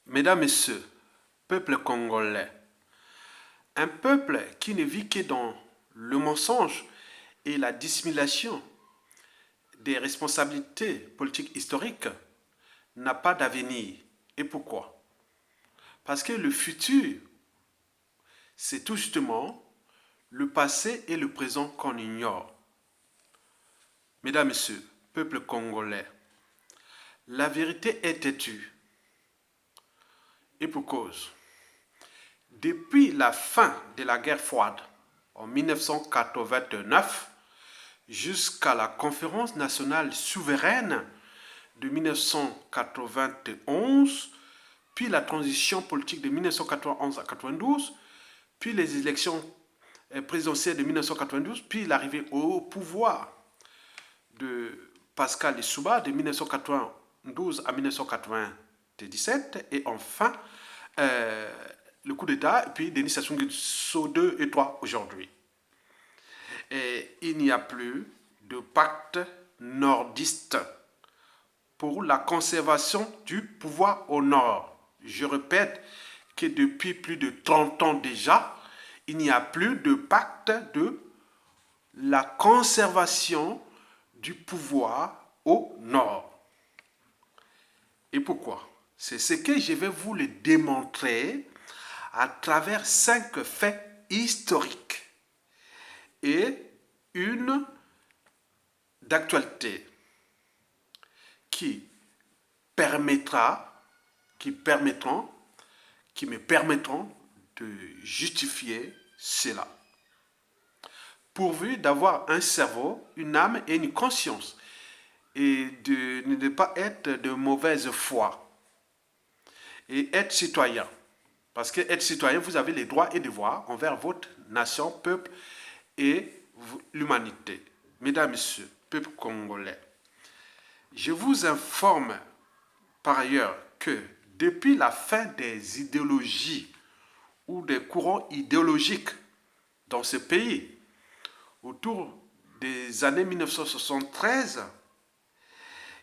Mesdames, Messieurs, peuple congolais, un peuple qui ne vit que dans le mensonge et la dissimulation des responsabilités politiques historiques n'a pas d'avenir. Et pourquoi? Parce que le futur, c'est tout justement le passé et le présent qu'on ignore. Mesdames, Messieurs, peuple congolais, la vérité est têtue. Et pour cause. Depuis la fin de la guerre froide en 1989 jusqu'à la conférence nationale souveraine de 1991, puis la transition politique de 1991 à 92, puis les élections présidentielles de 1992, puis l'arrivée au pouvoir de Pascal Lissouba de 1992 à 1997, et enfin le coup d'État, et puis Denis Sassou Nguesso 2 et 3 aujourd'hui. Et il n'y a plus de pacte nordiste pour la conservation du pouvoir au nord. Je répète que depuis plus de 30 ans déjà, il n'y a plus de pacte de la conservation du pouvoir au nord. Et pourquoi? C'est ce que je vais vous le démontrer à travers 5 faits historiques et une d'actualité qui me permettront de justifier cela. Pourvu d'avoir un cerveau, une âme et une conscience, et de ne pas être de mauvaise foi, et être citoyen. Parce que être citoyen, vous avez les droits et devoirs envers votre nation, peuple et l'humanité. Mesdames, Messieurs, peuple congolais, je vous informe par ailleurs que depuis la fin des idéologies ou des courants idéologiques dans ce pays, autour des années 1973,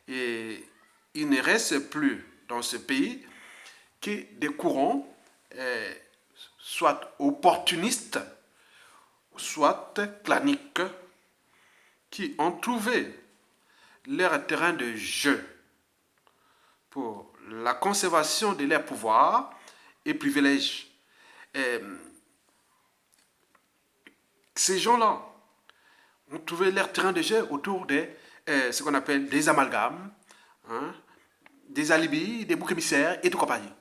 et il ne reste plus dans ce pays que des courants soit opportunistes, soit claniques, qui ont trouvé leur terrain de jeu pour la conservation de leur pouvoir et privilèges. Ces gens-là ont trouvé leur terrain de jeu autour de ce qu'on appelle des amalgames, hein, des alibis, des boucs émissaires et tout compagnie.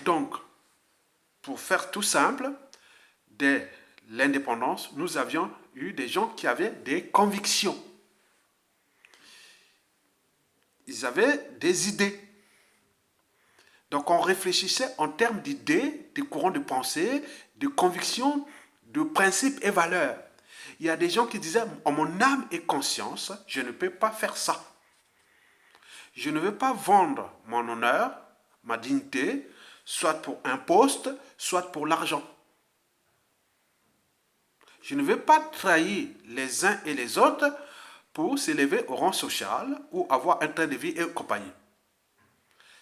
Donc, pour faire tout simple, dès l'indépendance, nous avions eu des gens qui avaient des convictions. Ils avaient des idées. Donc, on réfléchissait en termes d'idées, de courants de pensée, de convictions, de principes et valeurs. Il y a des gens qui disaient, en mon âme et conscience, je ne peux pas faire ça. Je ne veux pas vendre mon honneur, ma dignité, soit pour un poste, soit pour l'argent. Je ne veux pas trahir les uns et les autres pour s'élever au rang social ou avoir un train de vie et compagnie.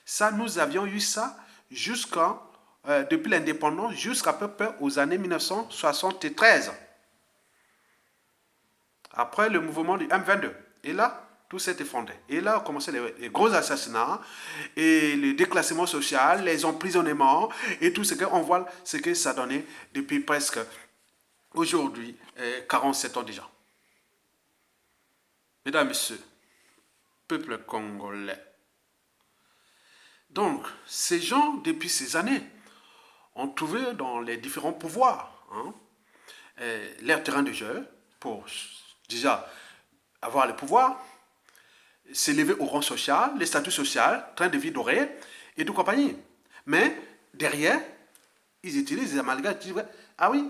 Ça, nous avions eu ça depuis l'indépendance jusqu'à peu près aux années 1973. Après le mouvement du M22. Et là, tout s'est effondré. Et là, ont commencé les gros assassinats et le déclassement social, les emprisonnements et tout ce qu'on voit, ce que ça donnait depuis presque aujourd'hui 47 ans déjà. Mesdames, Messieurs, peuple congolais. Donc, ces gens, depuis ces années, ont trouvé dans les différents pouvoirs leur terrain de jeu pour déjà avoir le pouvoir, s'élever au rang social, le statut social, train de vie doré et tout compagnie. Mais derrière, ils utilisent les amalgames. Ah oui,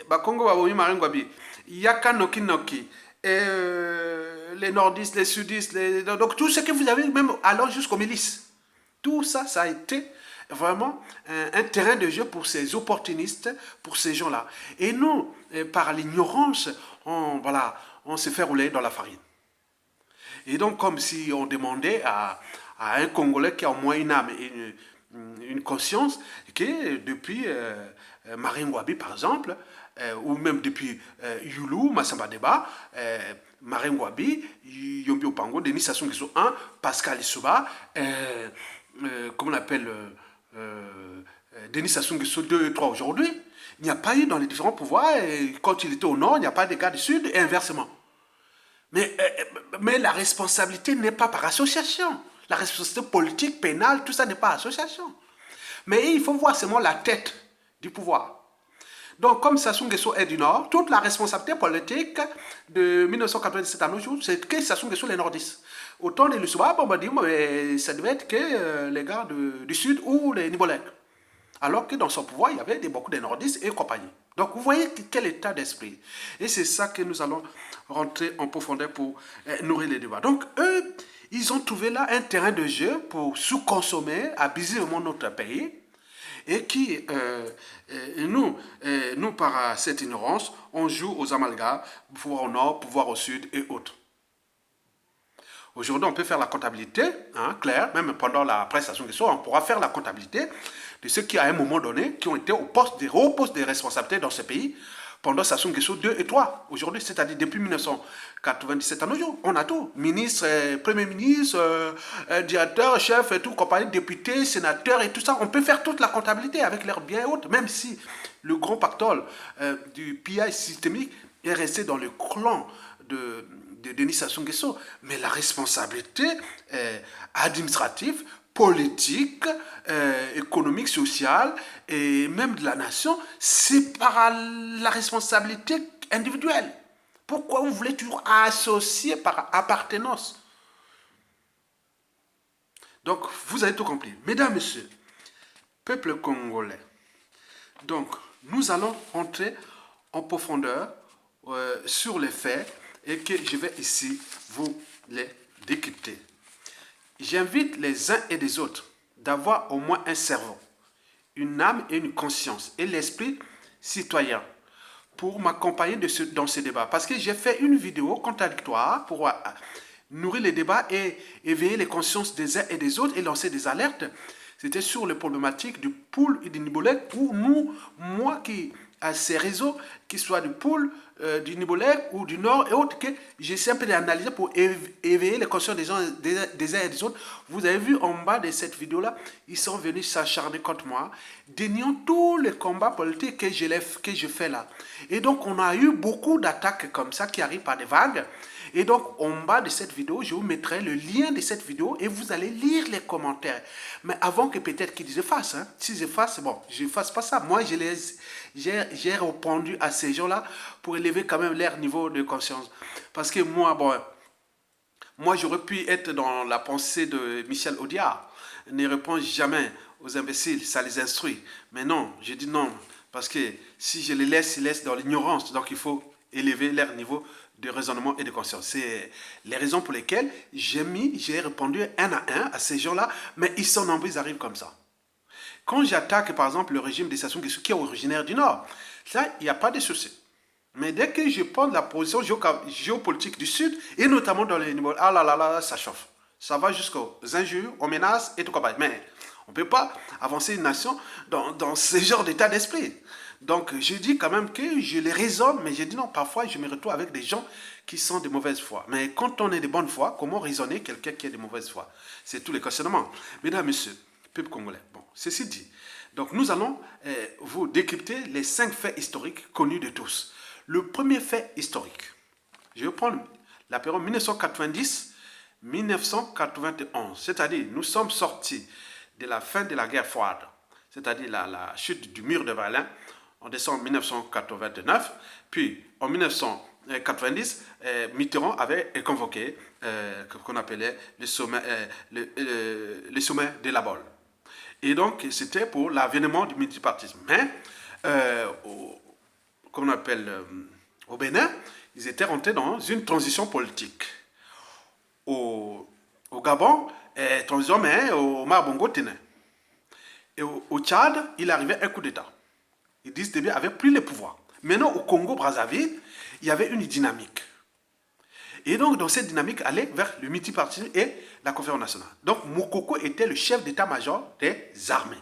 Bakongo Wabomi Maringwabi, Yaka Noki Noki, les nordistes, les sudistes, donc tout ce que vous avez, même allant jusqu'aux milices. Tout ça, ça a été vraiment un terrain de jeu pour ces opportunistes, pour ces gens-là. Et nous, par l'ignorance, on se fait rouler dans la farine. Et donc, comme si on demandait à un Congolais qui a au moins une âme et une conscience, que depuis Marine Ngouabi, par exemple, ou même depuis Youlou, Massamba Deba, Marine Ngouabi, Yombi Opango, Denis Sassou Nguesso 1, Pascal Issouba, comment on appelle Denis Sassou Nguesso 2 et 3 aujourd'hui. Il n'y a pas eu dans les différents pouvoirs, et quand il était au nord, il n'y a pas de gars du sud, et inversement. Mais la responsabilité n'est pas par association. La responsabilité politique, pénale, tout ça n'est pas association. Mais il faut voir seulement la tête du pouvoir. Donc, comme Sassou Nguesso est du Nord, toute la responsabilité politique de 1997 à nos jours, c'est que Sassou Nguesso les nordistes. Autant les Lussois, on va dire, mais ça devait être que les gars du Sud ou les Nibolèques. Alors que dans son pouvoir, il y avait beaucoup de nordistes et compagnie. Donc, vous voyez quel état d'esprit. Et c'est ça que nous allons rentrer en profondeur pour nourrir les débats. Donc, eux, ils ont trouvé là un terrain de jeu pour sous-consommer abusivement notre pays. Et qui, nous, par cette ignorance, on joue aux amalgames, pouvoir au nord, pouvoir au sud et autres. Aujourd'hui, on peut faire la comptabilité, clair, même pendant la prestation de soins, on pourra faire la comptabilité de ceux qui, à un moment donné, qui ont été au poste des hauts postes de responsabilité dans ce pays pendant Sassou Nguesso 2 et 3. Aujourd'hui, c'est-à-dire depuis 1997 à nos jours, on a tout. Ministre, premier ministre, directeur, chef, et tout, compagnie, député, sénateur et tout ça. On peut faire toute la comptabilité avec leurs biens et autres, même si le grand pactole du pillage systémique est resté dans le clan de Denis Sassou Nguesso. Mais la responsabilité administrative, politique, économique, sociale et même de la nation, c'est par la responsabilité individuelle. Pourquoi vous voulez toujours associer par appartenance? Donc, vous avez tout compris. Mesdames, Messieurs, peuple congolais, donc, nous allons rentrer en profondeur sur les faits et que je vais ici vous les décrypter. J'invite les uns et les autres d'avoir au moins un cerveau, une âme et une conscience et l'esprit citoyen pour m'accompagner dans ce débat. Parce que j'ai fait une vidéo contradictoire pour nourrir les débats et éveiller les consciences des uns et des autres et lancer des alertes. C'était sur les problématiques du pool et du Nibolek où moi qui à ces réseaux, qu'ils soient du pôle, du Nibolek ou du Nord et autres, que j'essaie un peu d'analyser pour éveiller les consciences des uns et des autres. Vous avez vu en bas de cette vidéo-là, ils sont venus s'acharner contre moi, déniant tous les combats politiques que je fais là. Et donc, on a eu beaucoup d'attaques comme ça qui arrivent par des vagues. Et donc, en bas de cette vidéo, je vous mettrai le lien de cette vidéo et vous allez lire les commentaires. Mais avant que peut-être qu'ils effacent, s'ils effacent, bon, je n'efface pas ça. Moi, j'ai répondu à ces gens-là pour élever quand même leur niveau de conscience. Parce que moi j'aurais pu être dans la pensée de Michel Audiard. Ne répond jamais aux imbéciles, ça les instruit. Mais non, je dis non. Parce que si je les laisse, ils laissent dans l'ignorance. Donc il faut élever leur niveau de raisonnement et de conscience. C'est les raisons pour lesquelles j'ai répondu un à ces gens-là, mais ils sont nombreux, ils arrivent comme ça. Quand j'attaque, par exemple, le régime de Sassou Nguesso, qui est originaire du Nord, là, il n'y a pas de souci. Mais dès que je prends la position géopolitique du Sud, et notamment dans les niveaux, ah là là là, ça chauffe. Ça va jusqu'aux injures, aux menaces et tout comme ça. Mais on ne peut pas avancer une nation dans ce genre d'état d'esprit. Donc, je dis quand même que je les raisonne, mais je dis non, parfois, je me retrouve avec des gens qui sont de mauvaise foi. Mais quand on est de bonne foi, comment raisonner quelqu'un qui est de mauvaise foi? C'est tous les questionnements. Mesdames, Messieurs, peuple congolais. Bon, ceci dit, donc nous allons vous décrypter les 5 faits historiques connus de tous. Le premier fait historique, je vais prendre la période 1990-1991, c'est-à-dire nous sommes sortis de la fin de la guerre froide, c'est-à-dire la chute du mur de Berlin en décembre 1989, puis en 1990, Mitterrand avait convoqué qu'on appelait le sommet de la Baule. Et donc, c'était pour l'avènement du multipartisme. Mais, comme on appelle au Bénin, ils étaient rentrés dans une transition politique. Au Gabon, transition, mais au Marbongo tenait. Et au Tchad, il arrivait un coup d'État. Ils disent que avait pris le pouvoir. Maintenant, au Congo-Brazzaville, il y avait une dynamique. Et donc, dans cette dynamique, aller vers le multipartisme et la conférence nationale. Donc, Mokoko était le chef d'état-major des armées.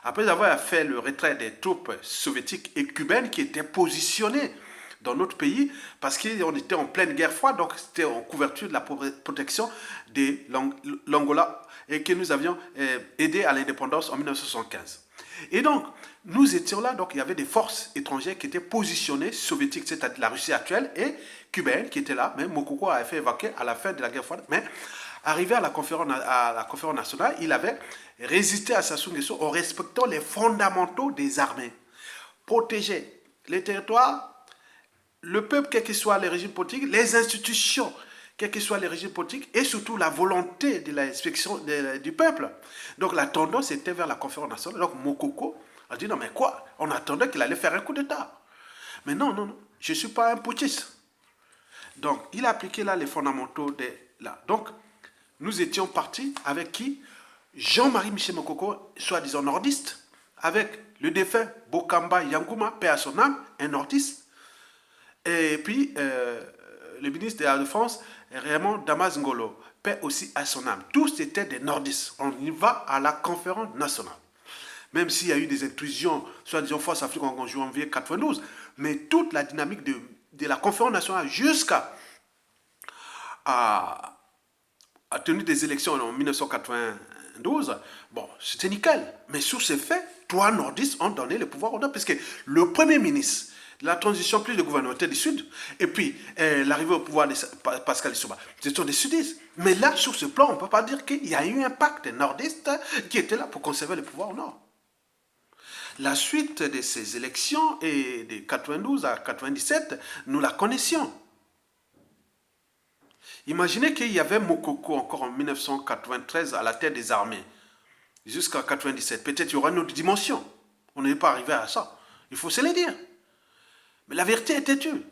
Après avoir fait le retrait des troupes soviétiques et cubaines qui étaient positionnées dans notre pays, parce qu'on était en pleine guerre froide, donc c'était en couverture de la protection de l'Angola et que nous avions aidé à l'indépendance en 1975. Et donc, nous étions là, donc il y avait des forces étrangères qui étaient positionnées, soviétiques, c'est-à-dire la Russie actuelle, et cubaines qui étaient là. Mais Mokoko avait fait évacuer à la fin de la guerre froide. Mais arrivé à la conférence nationale, il avait résisté à Sassou Nguesso en respectant les fondamentaux des armées. Protéger les territoires, le peuple, quel que soit les régimes politiques, les institutions, quels que soient les régimes politiques, et surtout la volonté de l'inspection du peuple. Donc la tendance était vers la conférence nationale. Donc Mokoko a dit non mais quoi? On attendait qu'il allait faire un coup d'État. Mais non, non, non, je ne suis pas un putschiste. Donc il a appliqué là les fondamentaux de là. Donc nous étions partis avec qui? Jean-Marie Michel Mokoko, soi-disant nordiste, avec le défunt Bokamba Yangouma, paix à son âme, un nordiste, et puis le ministre de la Défense, Raymond Damas Ngolo, paix aussi à son âme. Tous étaient des nordistes. On y va à la conférence nationale. Même s'il y a eu des intrusions, soi-disant Force Afrique en janvier 1992, mais toute la dynamique de la conférence nationale jusqu'à à tenue des élections en 1992, bon, c'était nickel. Mais sur ces faits, trois nordistes ont donné le pouvoir au nord, parce que le premier ministre, la transition plus de gouvernemental du Sud, et puis l'arrivée au pouvoir de Pascal Lissouba, ce sont des sudistes. Mais là, sur ce plan, on ne peut pas dire qu'il y a eu un pacte nordiste qui était là pour conserver le pouvoir au nord. La suite de ces élections, et de 92 à 97, nous la connaissions. Imaginez qu'il y avait Mokoko encore en 1993 à la tête des armées, jusqu'en 97. Peut-être qu'il y aura une autre dimension. On n'est pas arrivé à ça. Il faut se le dire. Mais la vérité était tue.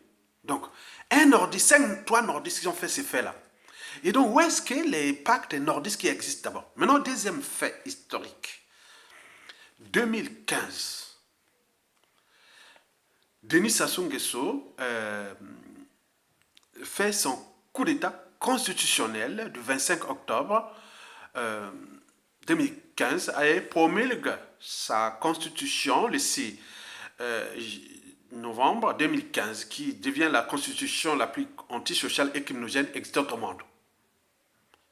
Donc, un nordiste, trois nordistes qui ont fait ces faits-là. Et donc, où est-ce que les pactes nordistes qui existent d'abord? Maintenant, deuxième fait historique. 2015. Denis Sassou Nguesso fait son coup d'État constitutionnel du 25 octobre 2015 et promulgue sa constitution le 6 novembre 2015, qui devient la constitution la plus antisociale et criminogène existante au monde.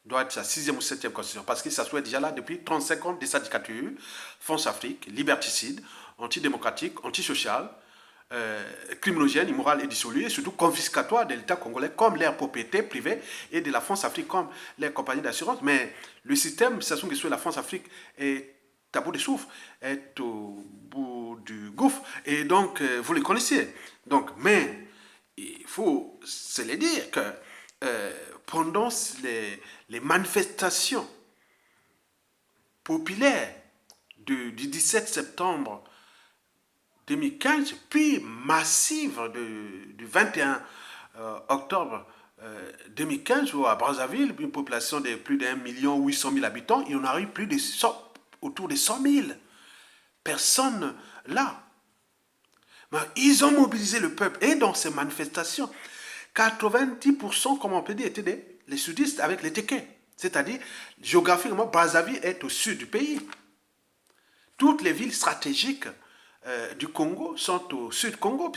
Doit être sa 6e ou 7e constitution, parce que ça soit déjà là depuis 35 ans de sa dictature, France Afrique, liberticide, antidémocratique, antisocial, criminogène, immoral et dissolu, et surtout confiscatoire de l'État congolais comme l'air propriété privée et de la France-Afrique comme les compagnies d'assurance. Mais le système, Sassou Nguesso, la France-Afrique est à bout de souffle, est au bout du gouffre, et donc vous le connaissez. Donc, mais il faut se le dire que pendant les manifestations populaires du 17 septembre 2015, puis massive du 21 octobre 2015, où à Brazzaville, une population de plus d'1,8 million habitants, il y en a eu plus de autour de 100 000 personnes là. Mais ils ont mobilisé le peuple, et dans ces manifestations, 90%, comme on peut dire, étaient les sudistes avec les Tékés. C'est-à-dire, géographiquement, Brazzaville est au sud du pays. Toutes les villes stratégiques du Congo sont au sud Congo,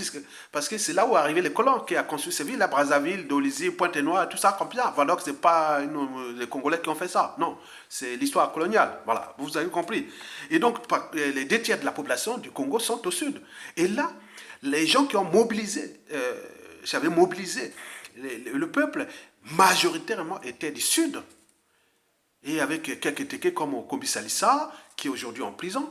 parce que c'est là où est arrivé les colons qui ont construit ces villes, là, Brazzaville, Dolisie, Pointe-Noire, tout ça, comme bien. Voilà que ce n'est pas les Congolais qui ont fait ça. Non, c'est l'histoire coloniale. Voilà, vous avez compris. Et donc, les 2 tiers de la population du Congo sont au sud. Et là, les gens qui ont mobilisé, j'avais mobilisé, le peuple majoritairement était du sud. Et avec quelques Tékés comme Kombi Salissa, qui est aujourd'hui en prison,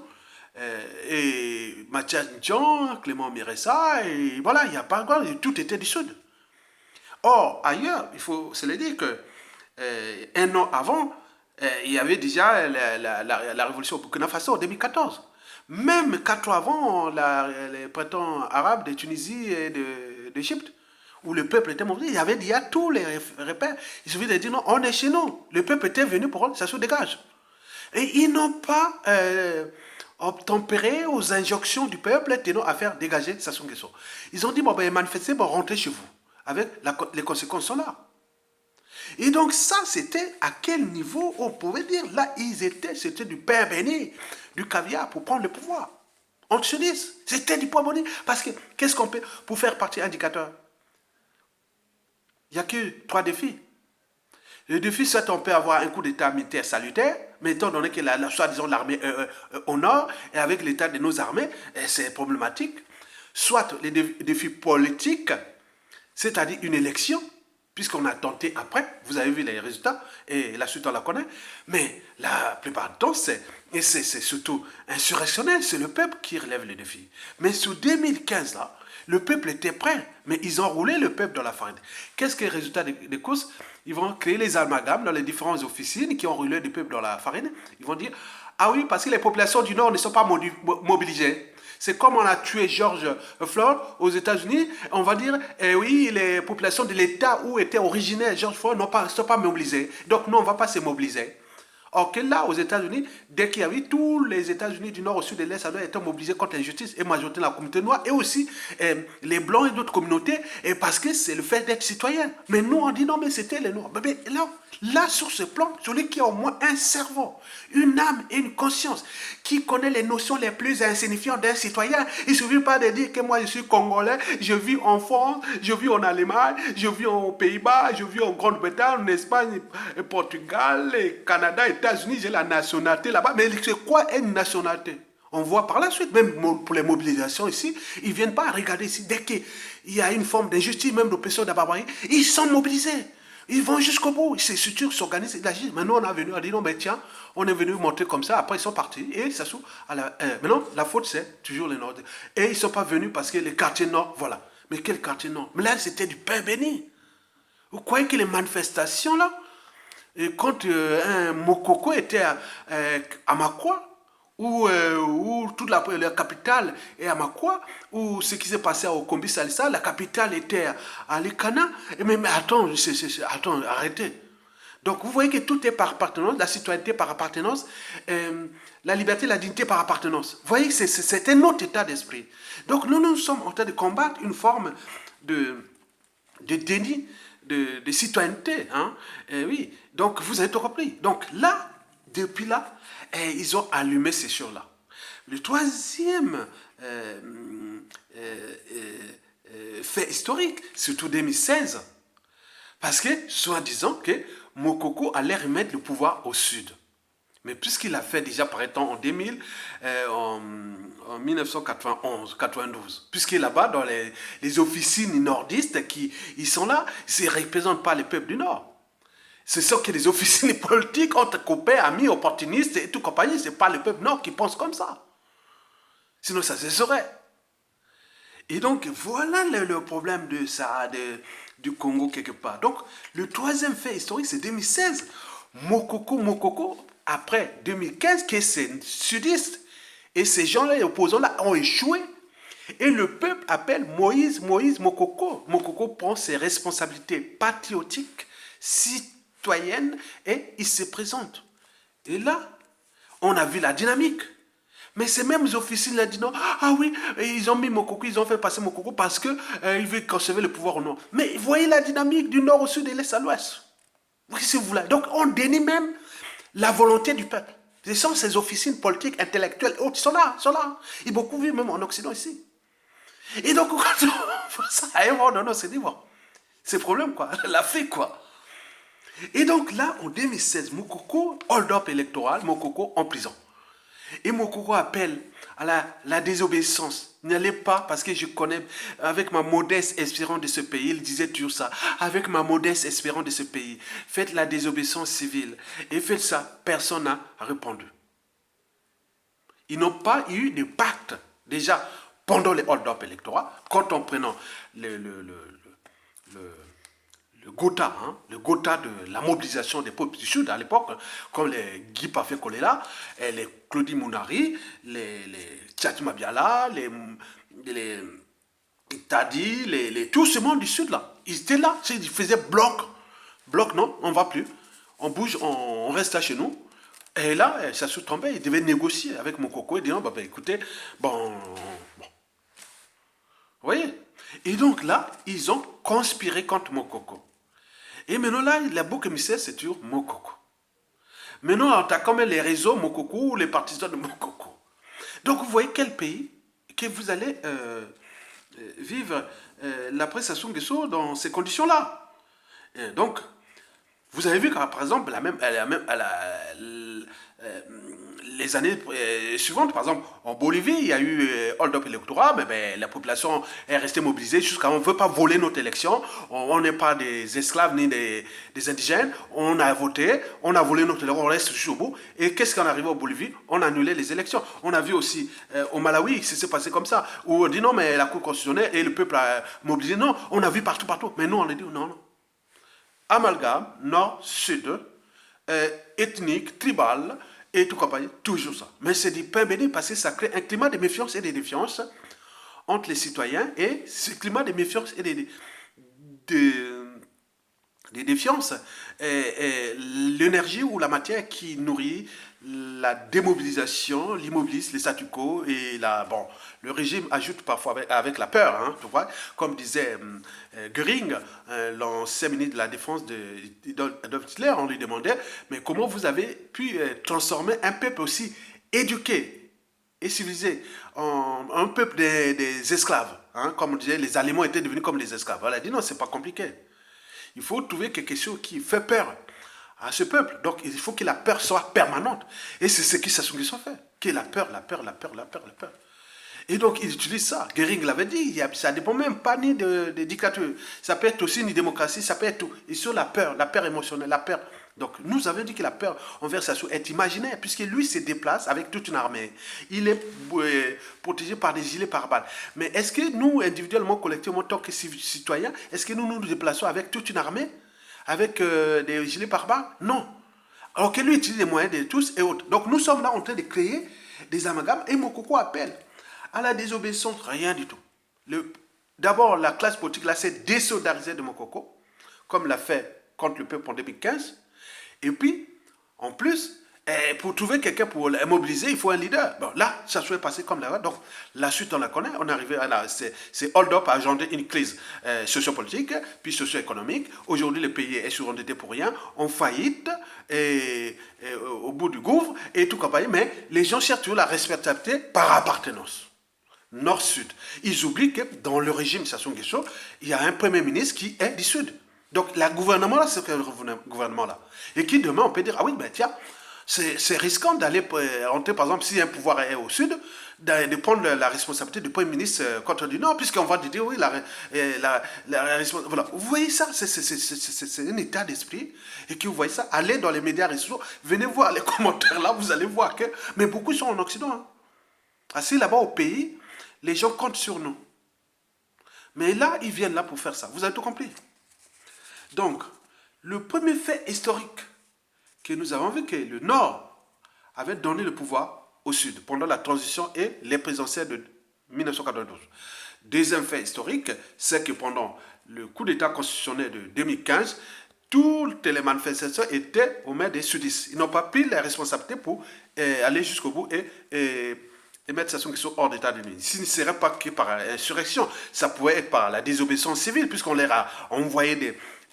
et Mathias Ndion, Clément Miressa, et voilà, il n'y a pas encore, tout était du sud. Or, ailleurs, il faut se le dire que un an avant, il y avait déjà la révolution au Burkina Faso en 2014. Même 4 ans avant, les printemps arabes de Tunisie et d'Égypte, où le peuple était mobilisé, il y avait déjà tous les repères. Il suffit de dire non, on est chez nous. Le peuple était venu pour ça se dégage. Et ils n'ont pas obtempéré aux injonctions du peuple tenant à faire dégager Sassou Nguesso. Ils ont dit, bon, ben, manifestez, bon, rentrez chez vous. Avec les conséquences sont là. Et donc ça, c'était à quel niveau on pouvait dire, là, c'était du pain béni, du caviar pour prendre le pouvoir. On se dit, c'était du pain béni. Parce que, qu'est-ce qu'on peut, pour faire partie indicateur, il n'y a que 3 défis. Le défi, soit on peut avoir un coup d'État militaire salutaire, mais étant donné que soi-disant l'armée au nord, et avec l'état de nos armées, c'est problématique. Soit les défis politiques, c'est-à-dire une élection, puisqu'on a tenté après, vous avez vu les résultats, et la suite on la connaît, mais la plupart du temps, c'est surtout insurrectionnel, c'est le peuple qui relève les défis. Mais sous 2015, là, le peuple était prêt, mais ils ont roulé le peuple dans la farine. Qu'est-ce que le résultat des courses? Ils vont créer les amalgames dans les différentes officines qui ont roulé le peuple dans la farine. Ils vont dire, ah oui, parce que les populations du Nord ne sont pas mobilisées. C'est comme on a tué George Floyd aux États-Unis, on va dire, eh oui, les populations de l'État où était originaire George Floyd ne sont pas mobilisées. Donc nous, on ne va pas se mobiliser. Or que là, aux États-Unis, dès qu'il y avait tous les États-Unis du Nord au Sud et de l'Est, ça doit être mobilisé contre l'injustice et majorité de la communauté noire et aussi les Blancs et d'autres communautés parce que c'est le fait d'être citoyen. Mais nous, on dit non, mais c'était les Noirs. Mais là, sur ce plan, celui qui a au moins un cerveau, une âme et une conscience, qui connaît les notions les plus insignifiantes d'un citoyen, il ne suffit pas de dire que moi, je suis Congolais, je vis en France, je vis en Allemagne, je vis aux Pays-Bas, je vis en Grande-Bretagne, en Espagne, Portugal, Canada, États-Unis, j'ai la nationalité là-bas. Mais c'est quoi une nationalité? On voit par la suite, même pour les mobilisations ici, ils ne viennent pas regarder ici. Dès qu'il y a une forme d'injustice, même d'oppression, de barbarie, ils sont mobilisés. Ils vont jusqu'au bout. Ils se structurent, s'organisent, ils agissent. Maintenant, on est venu, on a dit non, mais tiens, on est venu montrer comme ça. Après, ils sont partis. Et ça s'ouvre à maintenant, la faute, c'est toujours les Nord. Et ils ne sont pas venus parce que les quartiers Nord, voilà. Mais quel quartier Nord? Mais là, c'était du pain béni. Vous croyez que les manifestations, là, et quand un Mokoko était à Makwa, où toute la capitale est à Makwa, où ce qui s'est passé au Kombi Salissa, la capitale était à Likana. Mais attends, attends, arrêtez. Donc vous voyez que tout est par appartenance, la citoyenneté par appartenance, la liberté, la dignité par appartenance. Vous voyez que c'est un autre état d'esprit. Donc nous sommes en train de combattre une forme de déni de citoyenneté. Hein? Oui, donc vous avez tout compris. Donc là, depuis là, ils ont allumé ces choses-là. Le troisième fait historique, surtout 2016, parce que, soi-disant, que Mokoko allait remettre le pouvoir au Sud. Mais puisqu'il a fait déjà, par exemple, en 2000, en 1991-92, puisqu'il est là-bas, dans les officines nordistes, ils sont là, ils ne représentent pas les peuples du Nord. Ce sont que les officines politiques entre copains, amis, opportunistes et tout compagnie. Ce n'est pas le peuple Nord qui pense comme ça. Sinon, ça se saurait. Et donc, voilà le problème de ça, du Congo quelque part. Donc, le troisième fait historique, c'est 2016. Mokoko, après 2015, que c'est sudiste. Et ces gens-là, les opposants-là, ont échoué. Et le peuple appelle Moïse Mokoko. Mokoko prend ses responsabilités patriotiques, citoyennes, et il se présente. Et là, on a vu la dynamique. Mais ces mêmes officiers là disent non, ah oui, ils ont mis Mokoko, ils ont fait passer Mokoko parce qu'ils veulent conserver le pouvoir au nord. Mais voyez la dynamique du nord au sud et de l'est à l'ouest. Si vous voulez. Donc on dénie même la volonté du peuple. Ce sont ces officines politiques, intellectuelles, autres, ils sont là. Ils beaucoup vivent même en Occident ici. Et donc, quand on ça à un moment donné, on s'est dit, bon, c'est problème quoi, l'Afrique quoi. Et donc là, en 2016, Mokoko, hold-up électoral, Mokoko en prison. Et Mokoko appelle à la désobéissance. N'allez pas, parce que je connais, avec ma modeste espérance de ce pays, il disait toujours ça, avec ma modeste espérance de ce pays, faites la désobéissance civile. Et faites ça, personne n'a répondu. Ils n'ont pas eu de pacte, déjà, pendant les hold-up électoraux, quand on prenant le Gotha, le Gotha de la mobilisation des peuples du Sud à l'époque, comme les Guy Pafé Kolela, les Claudie Mounari, les Tchati Mabiala, les Tadi, tout ce monde du Sud là. Ils étaient là, ils faisaient bloc. Bloc, non, on ne va plus. On bouge, on reste là chez nous. Et là, ça se tombait, ils devaient négocier avec Mokoko et dire, bah, écoutez, bon. Vous voyez? Et donc là, ils ont conspiré contre Mokoko. Et maintenant là, le bouc émissaire, c'est toujours Mokoko. Maintenant, on a comme les réseaux Mokoko ou les partisans de Mokoko. Donc, vous voyez quel pays que vous allez vivre la prestation Nguesso dans ces conditions-là. Donc, vous avez vu que, par exemple, les années suivantes, par exemple, en Bolivie, il y a eu hold-up électoral, mais ben, la population est restée mobilisée jusqu'à on ne veut pas voler notre élection, on n'est pas des esclaves ni des indigènes, on a voté, on a volé notre élection, on reste jusqu'au bout. Et qu'est-ce qu'on arrive en Bolivie? On a annulé les élections. On a vu aussi au Malawi, ça s'est passé comme ça, où on dit non, mais la Cour constitutionnelle et le peuple a mobilisé. Non, on a vu partout. Mais nous, on a dit non, non. Amalgame, nord, sud, ethnique, tribal, et tout compagnie, toujours ça. Mais c'est du pain béni parce que ça crée un climat de méfiance et de défiance entre les citoyens et ce climat de méfiance et de défiance, l'énergie ou la matière qui nourrit la démobilisation, l'immobilisme, les statu quo et le régime ajoute parfois avec la peur, hein, tu vois, comme disait Göring, l'ancien ministre de la Défense d'Adolf Hitler, on lui demandait, mais comment vous avez pu transformer un peuple aussi éduqué et civilisé en un peuple des esclaves, hein, comme on disait, les Allemands étaient devenus comme les esclaves. Elle a dit non, c'est pas compliqué. Il faut trouver quelque chose qui fait peur à ce peuple. Donc, il faut que la peur soit permanente. Et c'est ce qui Sassou Nguesso fait. Que la peur. Et donc, il utilise ça. Göring l'avait dit, ça ne dépend même pas ni de dictature. Ça peut être aussi une démocratie, ça peut être tout. Et sur la peur émotionnelle, la peur. Donc, nous avons dit que la peur envers Sassou est imaginaire, puisque lui se déplace avec toute une armée. Il est protégé par des gilets pare-balles. Mais est-ce que nous, individuellement, collectivement, en tant que citoyens, est-ce que nous nous déplaçons avec toute une armée? Avec des gilets pare-balles? Non. Alors que lui utilise les moyens de tous et autres. Donc, nous sommes là en train de créer des amalgames et Mokoko appelle à la désobéissance, rien du tout. D'abord, la classe politique là s'est désolidarisée de Mokoko, comme l'a fait contre le peuple en 2015. Et puis, en plus, pour trouver quelqu'un pour mobiliser, il faut un leader. Bon, là, ça soit passé comme là. Donc, la suite, on la connaît. On est arrivé à là. C'est hold-up a engendré une crise sociopolitique, puis socio-économique. Aujourd'hui, le pays est surendetté pour rien, en faillite, au bout du gouffre, et tout compagnie. Mais les gens cherchent toujours la respectabilité par appartenance. Nord-Sud. Ils oublient que dans le régime Sassou Nguesso, il y a un premier ministre qui est du Sud. Donc, le gouvernement-là, c'est le gouvernement-là. Et qui demain, on peut dire, ah oui, ben tiens, c'est risquant d'aller rentrer, par exemple, si un pouvoir est au Sud, de prendre la responsabilité du Premier ministre quand on dit non, puisqu'on va dire oui, la responsabilité. Voilà. Vous voyez ça, c'est un état d'esprit. Et que vous voyez ça, allez dans les médias réseaux, venez voir les commentaires là, vous allez voir que. Mais beaucoup sont en Occident. Hein. Assis là-bas au pays, les gens comptent sur nous. Mais là, ils viennent là pour faire ça. Vous avez tout compris. Donc, le premier fait historique que nous avons vu, que le Nord avait donné le pouvoir au Sud pendant la transition et les présidentielles de 1992. Deuxième fait historique, c'est que pendant le coup d'État constitutionnel de 2015, toutes les manifestations étaient aux mains des sudistes. Ils n'ont pas pris la responsabilité pour aller jusqu'au bout et mettre Sassou Nguesso hors d'état de nuire. Ce ne serait pas que par l'insurrection, ça pouvait être par la désobéissance civile, puisqu'on leur a envoyé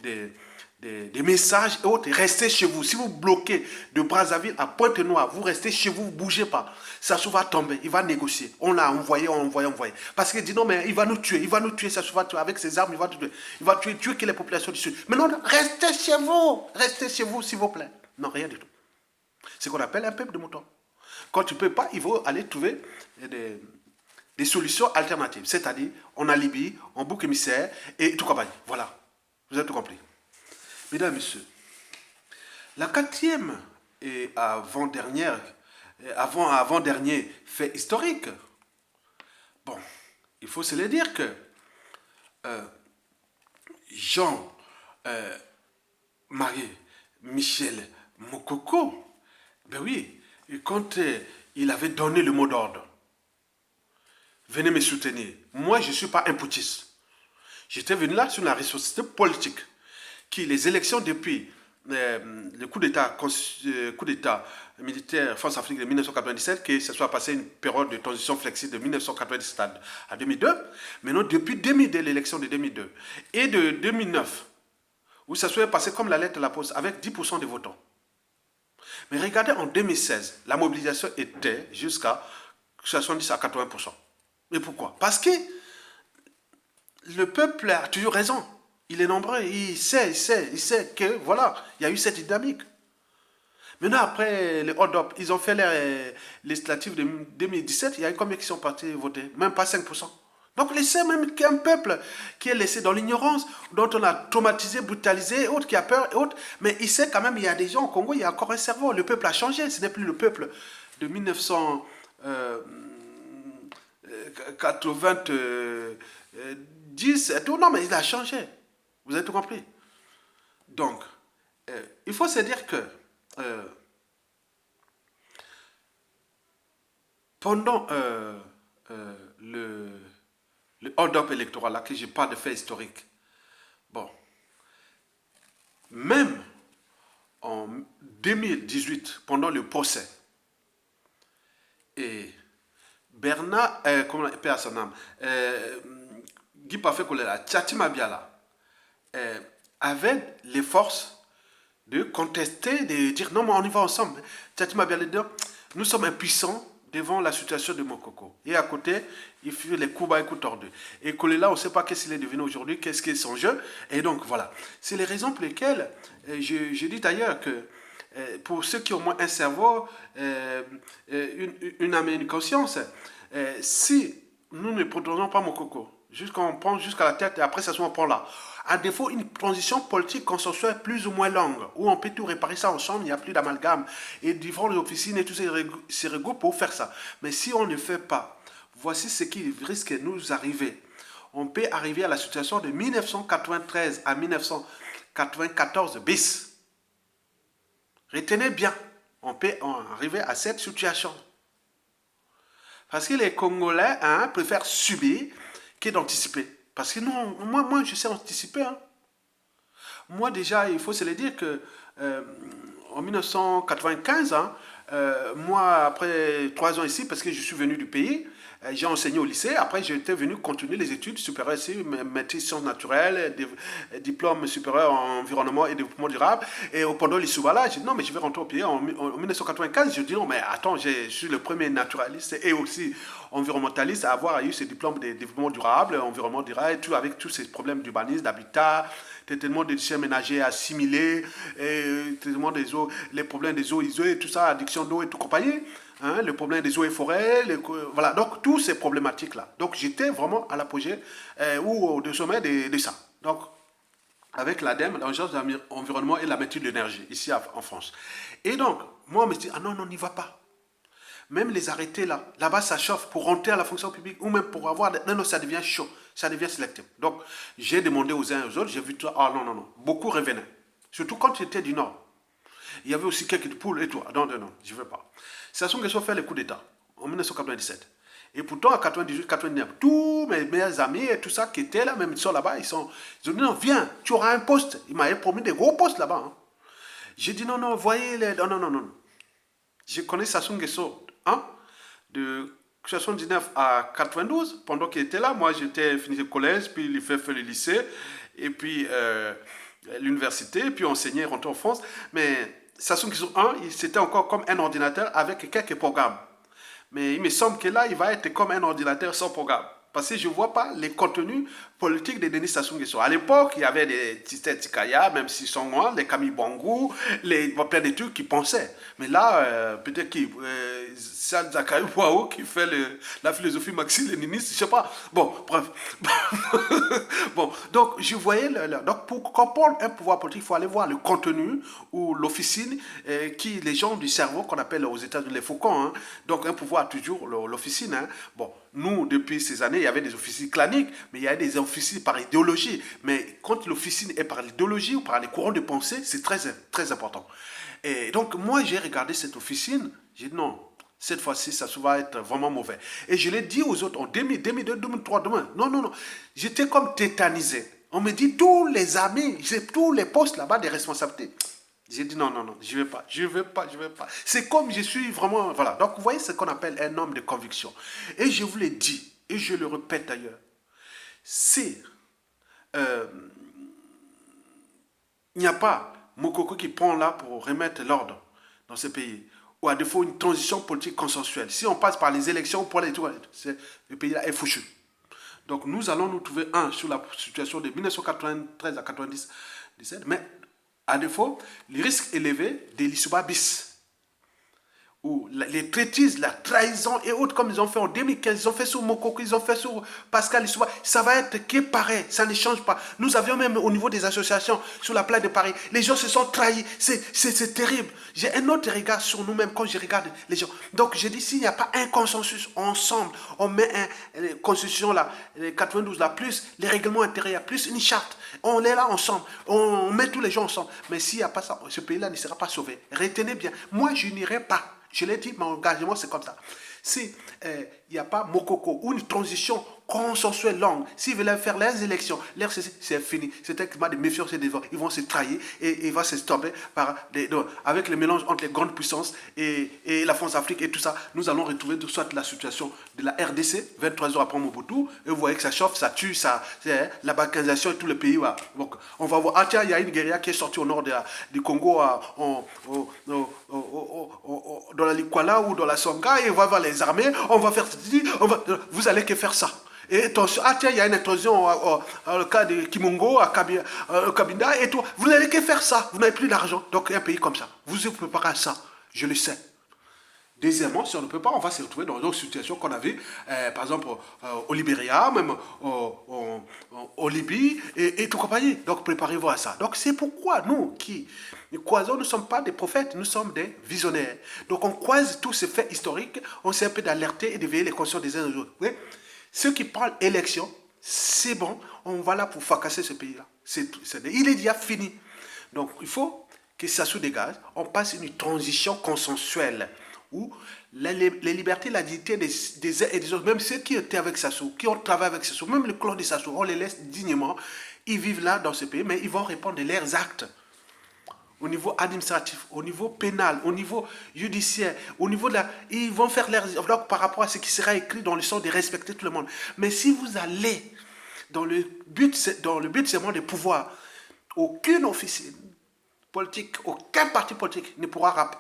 des messages et autres. Restez chez vous. Si vous bloquez de Brazzaville à Pointe-Noire, vous restez chez vous, vous ne bougez pas. Sassou va tomber, il va négocier. On l'a envoyé. Parce qu'il dit non, mais il va nous tuer, Sassou va tuer avec ses armes, il va tuer que les populations du Sud. Mais non, restez chez vous, s'il vous plaît. Non, rien du tout. C'est ce qu'on appelle un peuple de moutons. Quand tu ne peux pas, il faut aller trouver des solutions alternatives. C'est-à-dire, on a Libye, on bouc émissaire et tout compagnie. Voilà. Vous avez tout compris. Mesdames et messieurs, la quatrième et avant-dernier fait historique, bon, il faut se le dire que Jean-Marie Michel Mokoko, ben oui, quand il avait donné le mot d'ordre, venez me soutenir. Moi, je ne suis pas un putschiste. J'étais venu là sur la responsabilité politique. Qui les élections depuis le coup d'État militaire France-Afrique de 1997, que ce soit passé une période de transition flexible de 1997 à 2002, maintenant depuis 2002, l'élection de 2002 et de 2009, où ça serait passé comme la lettre de la poste, avec 10% des votants. Mais regardez, en 2016, la mobilisation était jusqu'à 70 à 80%. Mais pourquoi? Parce que le peuple a toujours raison. Il est nombreux, il sait que, voilà, il y a eu cette dynamique. Maintenant, après les hold-up, ils ont fait les législatives de 2017, il y a eu combien qui sont partis voter? Même pas 5%. Donc, laissez même qu'un peuple qui est laissé dans l'ignorance, dont on a traumatisé, brutalisé, autres, qui a peur, et autres. Mais il sait quand même, il y a des gens au Congo, il y a encore un cerveau. Le peuple a changé. Ce n'est plus le peuple de 1990 et tout. Non, mais il a changé. Vous avez tout compris. Donc, il faut se dire que euh, pendant le hold-up électoral, là, que je parle de faits historiques, bon, même en 2018, pendant le procès, et Bernard, comment on appelle son nom, Guy Parfait Kolela, Tchati Mabiala, avait les forces de contester, de dire non, mais on y va ensemble. Tchati Mabiala dit nous sommes impuissants devant la situation de Mokoko. Et à côté, il fait les coups bas et coups tordus. Et Kolela, on ne sait pas qu'est-ce qu'il est devenu aujourd'hui, qu'est-ce qui est son jeu. Et donc, voilà. C'est les raisons pour lesquelles je dis d'ailleurs que pour ceux qui ont moins un cerveau, une âme et une conscience, si nous ne protégeons pas Mokoko, jusqu'on prend jusqu'à la tête et après ça se prend là. À défaut, une transition politique consensuelle plus ou moins longue, où on peut tout réparer ça ensemble, il n'y a plus d'amalgame, et différentes officines et tout se regroupent pour faire ça. Mais si on ne fait pas, voici ce qui risque de nous arriver. On peut arriver à la situation de 1993 à 1994 bis. Retenez bien, on peut arriver à cette situation. Parce que les Congolais préfèrent subir que d'anticiper. Parce que non, moi, je sais anticiper. Hein. Moi, déjà, il faut se le dire que en 1995, moi, après 3 ans ici, parce que je suis venu du pays, j'ai enseigné au lycée. Après, j'étais venu continuer les études supérieures ici, maîtrise sciences naturelles, diplôme supérieur en environnement et développement durable. Et pendant l'Issoubala, j'ai dit non, mais je vais rentrer au pays. En 1995, je dis non, mais attends, je suis le premier naturaliste et aussi environnementaliste à avoir eu ce diplôme de développement durable, environnement durable, tout avec tous ces problèmes d'urbanisme, d'habitat, traitement des déchets ménagers assimilés, traitement des eaux, les problèmes des eaux isolées, tout ça, addiction d'eau et tout compagnie. Hein, le problème des eaux et forêts, voilà, donc toutes ces problématiques-là. Donc j'étais vraiment à l'apogée ou au sommet de ça. Donc avec l'ADEME, l'Agence de l'environnement et la maîtrise de l'énergie, ici en France. Et donc, moi, on me dit, ah non, non, n'y va pas. Même les arrêtés là, là-bas ça chauffe pour rentrer à la fonction publique ou même pour avoir... Non, non, ça devient chaud, ça devient sélectif. Donc, j'ai demandé aux uns et aux autres, j'ai vu, ah non, non, non, beaucoup revenaient. Surtout quand j'étais du Nord. Il y avait aussi quelques poules et tout. Non, non, non, je ne veux pas. C'est à son question fait le coup d'État en 1997. Et pourtant, en 98, 99, tous mes meilleurs amis et tout ça qui étaient là, même ils sont là-bas, ils ont dit non, viens, tu auras un poste. Ils m'avaient promis des gros postes là-bas. Hein. J'ai dit non, non, voyez les. Non, non, non, non. Je connais Sassou Nguesso hein, de 79 à 92. Pendant qu'il était là, moi j'étais fini le collège, puis il fait le lycée, et puis l'université, puis enseigné, rentré en France. Mais Sassou Nguesso 1, c'était encore comme un ordinateur avec quelques programmes. Mais il me semble que là, il va être comme un ordinateur sans programme. Parce que je ne vois pas les contenus politiques de Denis Sassou Nguesso. À l'époque, il y avait des Tite Tikaya, même s'ils sont loin, les Camille Bangou, plein de trucs qui pensaient. Mais là, peut-être qu'il c'est Zakaï Ouaou qui fait la philosophie marxiste-léniniste, je ne sais pas. Bon, bref. Bon, donc je voyais, donc pour comprendre un pouvoir politique, il faut aller voir le contenu ou l'officine qui, les gens du cerveau qu'on appelle aux États-Unis les faucons, hein, donc un pouvoir toujours l'officine. Hein. Bon, nous, depuis ces années, il y avait des officines claniques, mais il y a des officines par idéologie. Mais quand l'officine est par l'idéologie ou par les courants de pensée, c'est très, très important. Et donc, moi, j'ai regardé cette officine, j'ai dit non, cette fois-ci, ça va être vraiment mauvais. Et je l'ai dit aux autres en 2000, 2002, 2003, demain. Non, non, non. J'étais comme tétanisé. On me dit tous les amis, j'ai tous les postes là-bas des responsabilités. J'ai dit non, non, non, je ne vais pas, je ne vais pas, je ne vais pas. C'est comme je suis vraiment, voilà. Donc, vous voyez ce qu'on appelle un homme de conviction. Et je vous l'ai dit, et je le répète d'ailleurs, c'est il n'y a pas Mokoko qui prend là pour remettre l'ordre dans ce pays. Ou à défaut, une transition politique consensuelle. Si on passe par les élections pour les tours, le pays là est fouchu. Donc nous allons nous trouver, sur la situation de 1993 à 1997, mais à défaut, le risque élevé de l'Issouba bis, où les traîtrises, la trahison et autres, comme ils ont fait en 2015, ils ont fait sur Mokoko, ils ont fait sur Pascal Lissouba, ça va être que pareil, ça ne change pas. Nous avions même au niveau des associations sur la place de Paris, les gens se sont trahis, c'est terrible. J'ai un autre regard sur nous-mêmes quand je regarde les gens. Donc je dis, s'il n'y a pas un consensus ensemble, on met une constitution là, les 92 là, plus les règlements intérieurs, plus une charte, on est là ensemble, on met tous les gens ensemble. Mais s'il n'y a pas ça, ce pays-là ne sera pas sauvé. Retenez bien, moi je n'irai pas. Je l'ai dit, mon engagement, c'est comme ça. Si il n'y a pas Mokoko ou une transition consensuelle longue, s'ils veulent faire les élections, c'est fini. C'est un climat de méfiance et de vent. Ils vont se trahir et ils vont se stopper avec le mélange entre les grandes puissances et la France-Afrique et tout ça. Nous allons retrouver tout soit la situation de la RDC, 23 heures après Mobutu, et vous voyez que ça chauffe, ça tue, la balkanisation et tout le pays. Donc, on va voir, tiens, il y a une guérilla qui est sortie au nord du Congo, dans la Likwala ou dans la Songa, et on va voir les armées, on va faire vous allez que faire ça. Et attention, tiens, il y a une intrusion au cas de Kimongo, à Kabinda, et tout. Vous n'allez que faire ça. Vous n'avez plus d'argent. Donc, un pays comme ça, vous vous préparez à ça. Je le sais. Deuxièmement, si on ne peut pas, on va se retrouver dans d'autres situations qu'on a vues, par exemple au Libéria, même au Libye et tout compagnie. Donc préparez-vous à ça. Donc c'est pourquoi nous qui croisons, nous ne sommes pas des prophètes, nous sommes des visionnaires. Donc on croise tous ces faits historiques, on sait un peu d'alerter et d'éveiller les consciences des uns des autres. Oui? Ceux qui parlent élection, c'est bon, on va là pour fracasser ce pays-là. Il est déjà fini. Donc il faut que ça se dégage, on passe une transition consensuelle où les libertés, la dignité des uns et des autres, même ceux qui étaient avec Sassou, qui ont travaillé avec Sassou, même le clan de Sassou, on les laisse dignement, ils vivent là dans ce pays, mais ils vont répondre de leurs actes au niveau administratif, au niveau pénal, au niveau judiciaire, au niveau de la... Ils vont faire leurs... Donc, par rapport à ce qui sera écrit dans le sens de respecter tout le monde. Mais si vous allez dans le but seulement de pouvoir, aucune officine politique, aucun parti politique ne pourra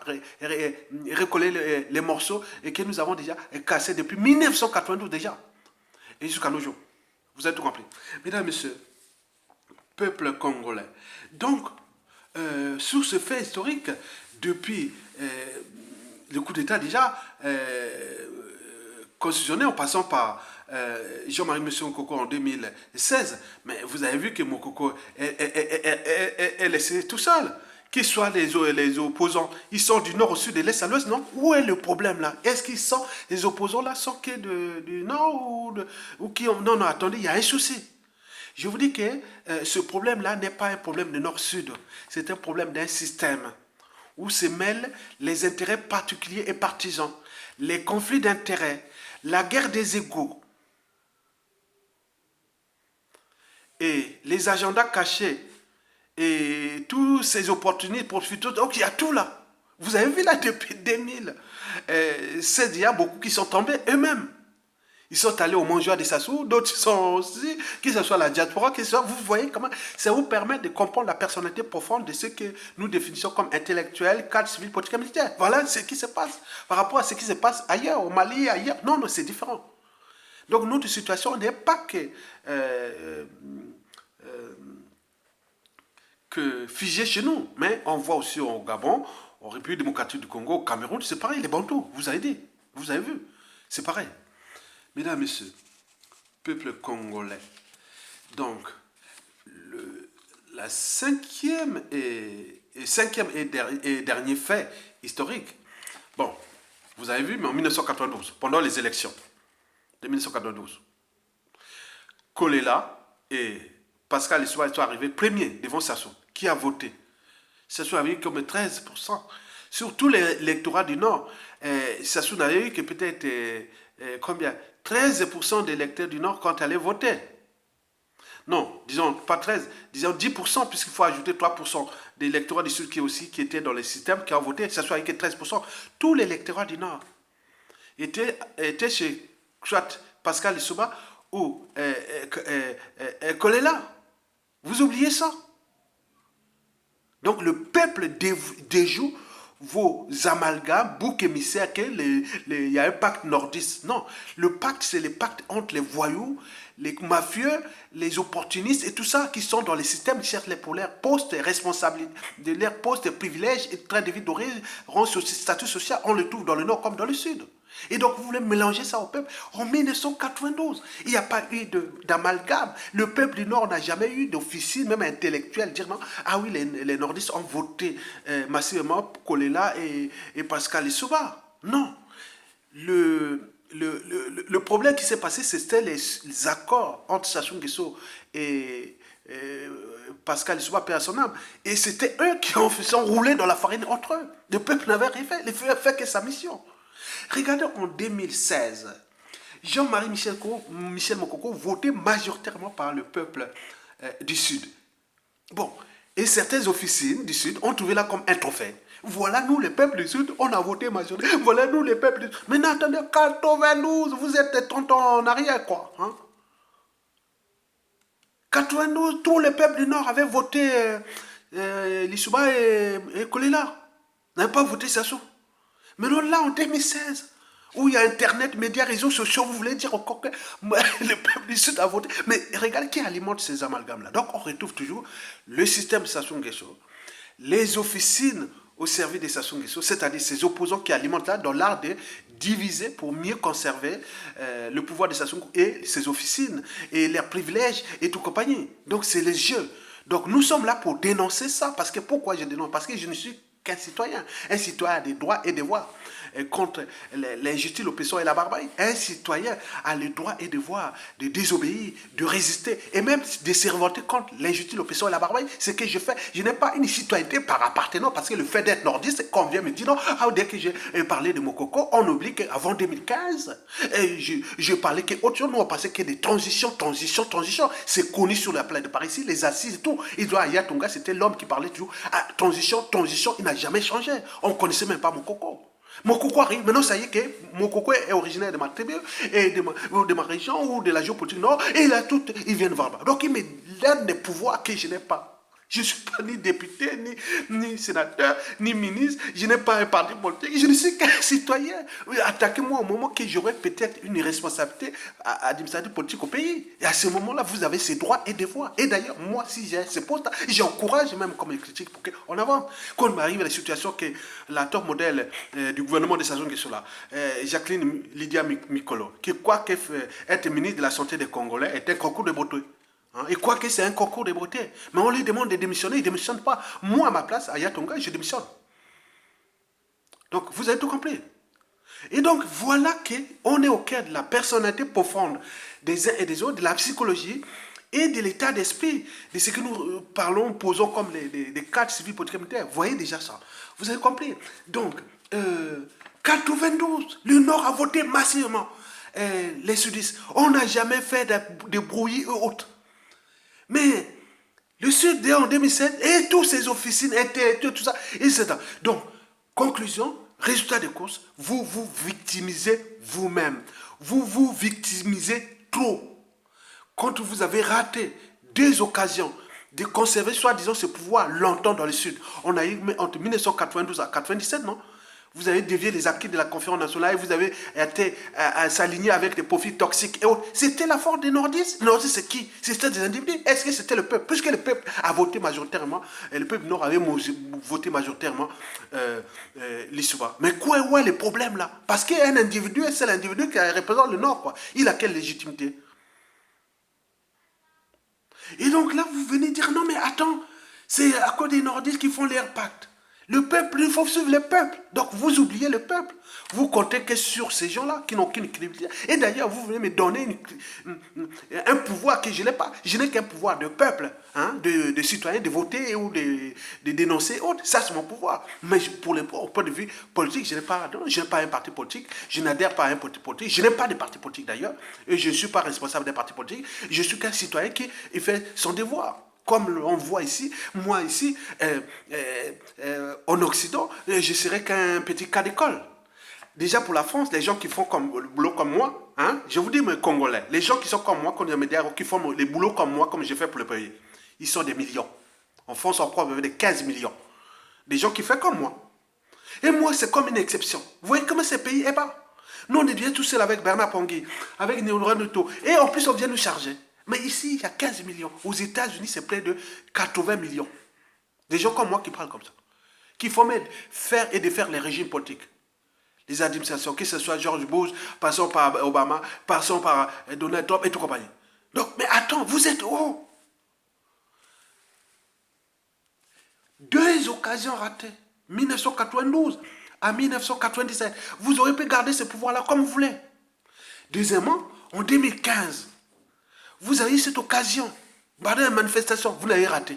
recoller les morceaux et que nous avons déjà cassés depuis 1992 déjà et jusqu'à nos jours. Vous avez tout compris. Mesdames et messieurs, peuple congolais. Donc, sur ce fait historique, depuis le coup d'État déjà constitutionnel en passant par Jean-Marie Mokoko en 2016, mais vous avez vu que Mokoko est laissé tout seul. Qu'ils soient les opposants, ils sont du nord au sud, de l'est à l'ouest, non? Où est le problème là? Est-ce qu'ils sont, les opposants là, sont que du nord ou qui ont... Non, attendez, il y a un souci. Je vous dis que ce problème-là n'est pas un problème de nord-sud, c'est un problème d'un système où se mêlent les intérêts particuliers et partisans, les conflits d'intérêts, la guerre des égos et les agendas cachés et tous ces opportunités profiteurs. Donc il y a tout là. Vous avez vu là depuis 2016, il y a beaucoup qui sont tombés eux-mêmes. Ils sont allés au Manjoa de Sassou, d'autres sont aussi, que ce soit la diaspora, que ce soit, vous voyez comment ça vous permet de comprendre la personnalité profonde de ce que nous définissons comme intellectuel, cadre civil, politique et militaire. Voilà ce qui se passe par rapport à ce qui se passe ailleurs, au Mali, ailleurs. Non, non, c'est différent. Donc notre situation n'est pas que figée chez nous, mais on voit aussi au Gabon, en République démocratique du Congo, au Cameroun, c'est pareil, les Bantous, vous avez dit, vous avez vu, c'est pareil. Mesdames, Messieurs, peuple congolais, donc, la cinquième et dernier fait historique, bon, vous avez vu, mais en 1992, pendant les élections de 1992, Kolela et Pascal Lissouba sont arrivés premiers devant Sassou, qui a voté. Sassou avait eu comme 13%. Sur tout l'électorat du Nord, Sassou n'avait eu que peut-être combien 13% des électeurs du Nord quand allaient voter. Non, disons pas 13, disons 10%, puisqu'il faut ajouter 3% des électorats du Sud qui étaient dans les systèmes, qui ont voté, ça soit avec 13%. Tous les électorats du Nord étaient chez soit Pascal Lissouba ou Kolela. Vous oubliez ça? Donc le peuple déjoue vos amalgames, boucs émissaires, il y a un pacte nordiste. Non, le pacte, c'est le pacte entre les voyous, les mafieux, les opportunistes et tout ça qui sont dans les systèmes qui cherchent pour leurs postes et responsabilités, de leurs postes et privilèges et train de vie doré, rang statut social, on le trouve dans le nord comme dans le sud. Et donc, vous voulez mélanger ça au peuple. En 1992, il n'y a pas eu d'amalgame. Le peuple du Nord n'a jamais eu d'officine, même intellectuelle, dire non, ah oui, les nordistes ont voté massivement pour Kolela et Pascal Lissouba. Non. Le problème qui s'est passé, c'était les accords entre Sassou Nguesso et Pascal Lissouba, paix à son âme. Et c'était eux qui ont fait rouler dans la farine entre eux. Le peuple n'avait rien fait. Il a fait que sa mission. Regardez en 2016, Jean-Marie Michel Mokoko voté majoritairement par le peuple du Sud. Bon, et certaines officines du Sud ont trouvé là comme un trophée. Voilà, nous, les peuples du Sud, on a voté majoritairement. Voilà, nous, les peuples du Sud. Mais attendez, 92, vous êtes 30 ans en arrière, quoi. Hein? 92, tous les peuples du Nord avaient voté Lissouba et Kolela. N'avaient pas voté Sassou. Mais non, là, en 2016, où il y a Internet, médias, réseaux sociaux, vous voulez dire encore que le peuple du Sud a voté. Mais regardez qui alimente ces amalgames-là. Donc, on retrouve toujours le système de Sassou Nguesso, les officines au service de Sassou Nguesso, c'est-à-dire ces opposants qui alimentent là dans l'art de diviser pour mieux conserver le pouvoir de Sassou Nguesso et ses officines et leurs privilèges et tout compagnie. Donc, c'est les jeux. Donc, nous sommes là pour dénoncer ça. Parce que pourquoi je dénonce? Parce que je ne suis qu'un citoyen. Un citoyen a des droits et des devoirs contre l'injustice, l'oppression et la barbarie. Un citoyen a le droit et devoir de désobéir, de résister et même de se révolter contre l'injustice, l'oppression et la barbarie. Ce que je fais, je n'ai pas une citoyenneté par appartenance parce que le fait d'être nordiste, quand on vient me dire non, dès que j'ai parlé de Mokoko, on oublie qu'avant 2015, je parlais qu'autre chose, nous on pensait que des transitions. C'est connu sur la planète de Paris ici, les assises et tout. Edouard Ayatonga, c'était l'homme qui parlait toujours. Ah, transition, il n'a jamais changé. On ne connaissait même pas Mokoko. Mokoko arrive, maintenant ça y est que Mokoko est originaire de ma tribu, et de ma région ou de la géopolitique nord, et là tout, il vient de voir. Donc il me donne des pouvoirs que je n'ai pas. Je ne suis pas ni député, ni sénateur, ni ministre. Je n'ai pas un parti politique. Je ne suis qu'un citoyen. Attaquez-moi au moment que j'aurai peut-être une responsabilité administrative politique au pays. Et à ce moment-là, vous avez ces droits et devoirs. Et d'ailleurs, moi, si j'ai ce poste, j'encourage même comme une critique pour qu'on avance. Quand il m'arrive à la situation que la top modèle du gouvernement de Sassou Nguesso là, Jacqueline Lydia Mikolo, qui croit qu'être ministre de la Santé des Congolais est un concours de beauté. Et quoi que c'est un concours de beauté. Mais on lui demande de démissionner, il ne démissionne pas. Moi, à ma place, à Yatonga, je démissionne. Donc, vous avez tout compris. Et donc, voilà qu'on est au cœur de la personnalité profonde des uns et des autres, de la psychologie et de l'état d'esprit, de ce que nous posons comme des cadres civils politiques militaires. Vous voyez déjà ça. Vous avez compris. Donc, 92, le Nord a voté massivement. Les sudistes, on n'a jamais fait de brouillis et autres. Mais le Sud, en 2007, et toutes ces officines, tout ça, etc. Donc, conclusion, résultat des courses, vous vous victimisez vous-même. Vous vous victimisez trop. Quand vous avez raté deux occasions de conserver, soi-disant, ce pouvoir longtemps dans le Sud. On a eu entre 1992 à 1997, non? Vous avez dévié les acquis de la conférence nationale et vous avez été à s'aligner avec des profils toxiques et autres. C'était la force des nordistes. Les nordistes, c'est qui? C'était des individus. Est-ce que c'était le peuple? Puisque le peuple a voté majoritairement, et le peuple nord avait voté majoritairement Lissouba. Mais où est le problème là? Parce qu'un individu, c'est l'individu qui représente le nord, quoi. Il a quelle légitimité? Et donc là, vous venez dire, non mais attends, c'est à cause des nordistes qui font leur pacte. Le peuple, il faut suivre le peuple. Donc vous oubliez le peuple. Vous comptez que sur ces gens-là qui n'ont aucune crédibilité. Et d'ailleurs, vous venez me donner un pouvoir que je n'ai pas. Je n'ai qu'un pouvoir de peuple, hein, de citoyen, de voter ou de dénoncer. Ça, c'est mon pouvoir. Mais pour le point de vue politique, je n'ai pas un parti politique. Je n'adhère pas à un parti politique. Je n'ai pas de parti politique d'ailleurs. Et je ne suis pas responsable d'un parti politique. Je suis qu'un citoyen qui fait son devoir. Comme on voit ici, moi ici, en Occident, je serais qu'un petit cas d'école. Déjà pour la France, les gens qui font le boulot comme moi, hein, je vous dis, mes Congolais, les gens qui sont comme moi, qui font les boulots comme moi, comme je fais pour le pays, ils sont des millions. En fonds propres avec des 15 millions. Des gens qui font comme moi. Et moi, c'est comme une exception. Vous voyez comment ce pays est bas. Nous, on est bien tout seul avec Bernard Pongui, avec Néoran Nuto. Et en plus, on vient nous charger. Mais ici, il y a 15 millions. Aux États-Unis, c'est près de 80 millions. Des gens comme moi qui parlent comme ça. Qui font faire et défaire les régimes politiques. Les administrations, que ce soit George Bush, passons par Obama, passons par Donald Trump et tout compagnie. Donc, mais attends, vous êtes où? 2 occasions ratées. 1992 à 1997. Vous auriez pu garder ce pouvoir-là comme vous voulez. Deuxièmement, en 2015, vous avez eu cette occasion. Pendant la manifestation, vous l'avez raté.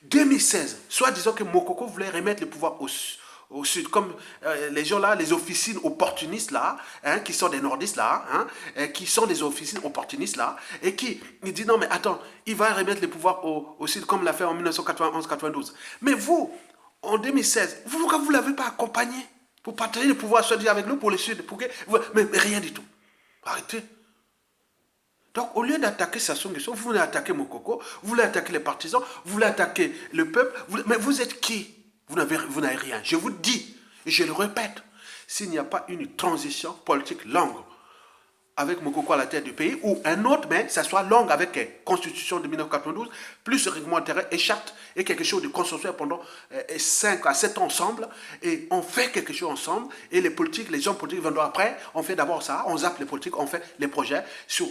2016, soit disons que Mokoko voulait remettre le pouvoir au sud, comme les gens là, les officines opportunistes là, hein, qui sont des nordistes là, hein, qui sont des officines opportunistes là, et qui dit non mais attends, il va remettre le pouvoir au sud comme l'a fait en 1991-92. Mais vous, en 2016, pourquoi vous ne l'avez pas accompagné pour partager le pouvoir soit dit avec nous pour le sud, mais rien du tout. Arrêtez. Donc, au lieu d'attaquer Sassou Nguesso, vous voulez attaquer Mokoko, vous voulez attaquer les partisans, vous voulez attaquer le peuple, mais vous êtes qui? Vous n'avez rien. Je vous dis, et je le répète, s'il n'y a pas une transition politique longue, avec Mokoko à la tête du pays, ou un autre, mais ça soit longue avec la constitution de 1992, plus règlement intérieur et charte, et quelque chose de consensuel pendant 5 à 7 ans ensemble, et on fait quelque chose ensemble, et les politiques, les gens politiques viendront après, on fait d'abord ça, on zappe les politiques, on fait les projets sur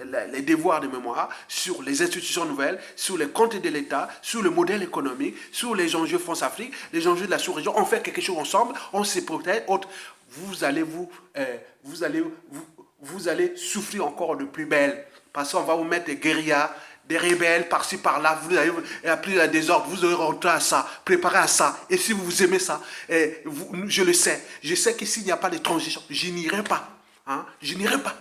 les devoirs de mémoire, sur les institutions nouvelles, sur les comptes de l'État, sur le modèle économique, sur les enjeux France-Afrique, les enjeux de la sous-région, on fait quelque chose ensemble, on se protège, vous allez souffrir encore de plus belle. Parce qu'on va vous mettre des guérillas, des rebelles par-ci par-là. Vous allez appeler la désordre. Vous aurez rentré à ça, préparé à ça. Et si vous aimez ça, je le sais. Je sais que s'il n'y a pas de transition, je n'irai pas. Hein? Je n'irai pas.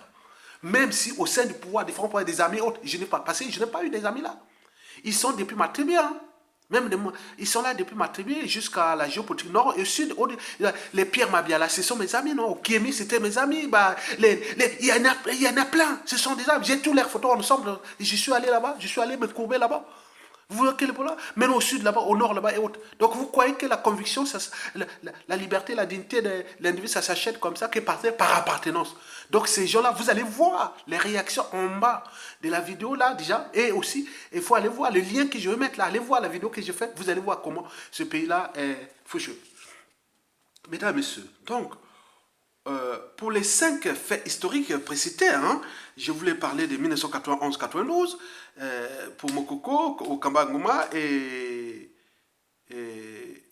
Même si au sein du pouvoir des Francs, des amis autres, je n'ai pas. Parce que je n'ai pas eu des amis là. Ils sont depuis ma tribu. Hein? Même ils sont là depuis ma tribu jusqu'à la géopolitique nord et sud. Les Pierre Mabiala, ce sont mes amis, non? Kiemi, c'était mes amis. Il y en a plein. Ce sont des amis. J'ai tous leurs photos ensemble. Je suis allé là-bas. Je suis allé me courber là-bas. Vous voyez quel est là? Même au sud là-bas, au nord là-bas et autres. Donc vous croyez que la conviction, la liberté, la dignité de l'individu, ça s'achète comme ça, que par appartenance. Donc ces gens-là, vous allez voir les réactions en bas de la vidéo là déjà. Et aussi, il faut aller voir le lien que je vais mettre là. Allez voir la vidéo que j'ai faite. Vous allez voir comment ce pays-là est fouchu. Mesdames et messieurs, donc, pour les 5 faits historiques précités, hein, je voulais parler de 1991-92, pour Mokoko, Okamba Nguma et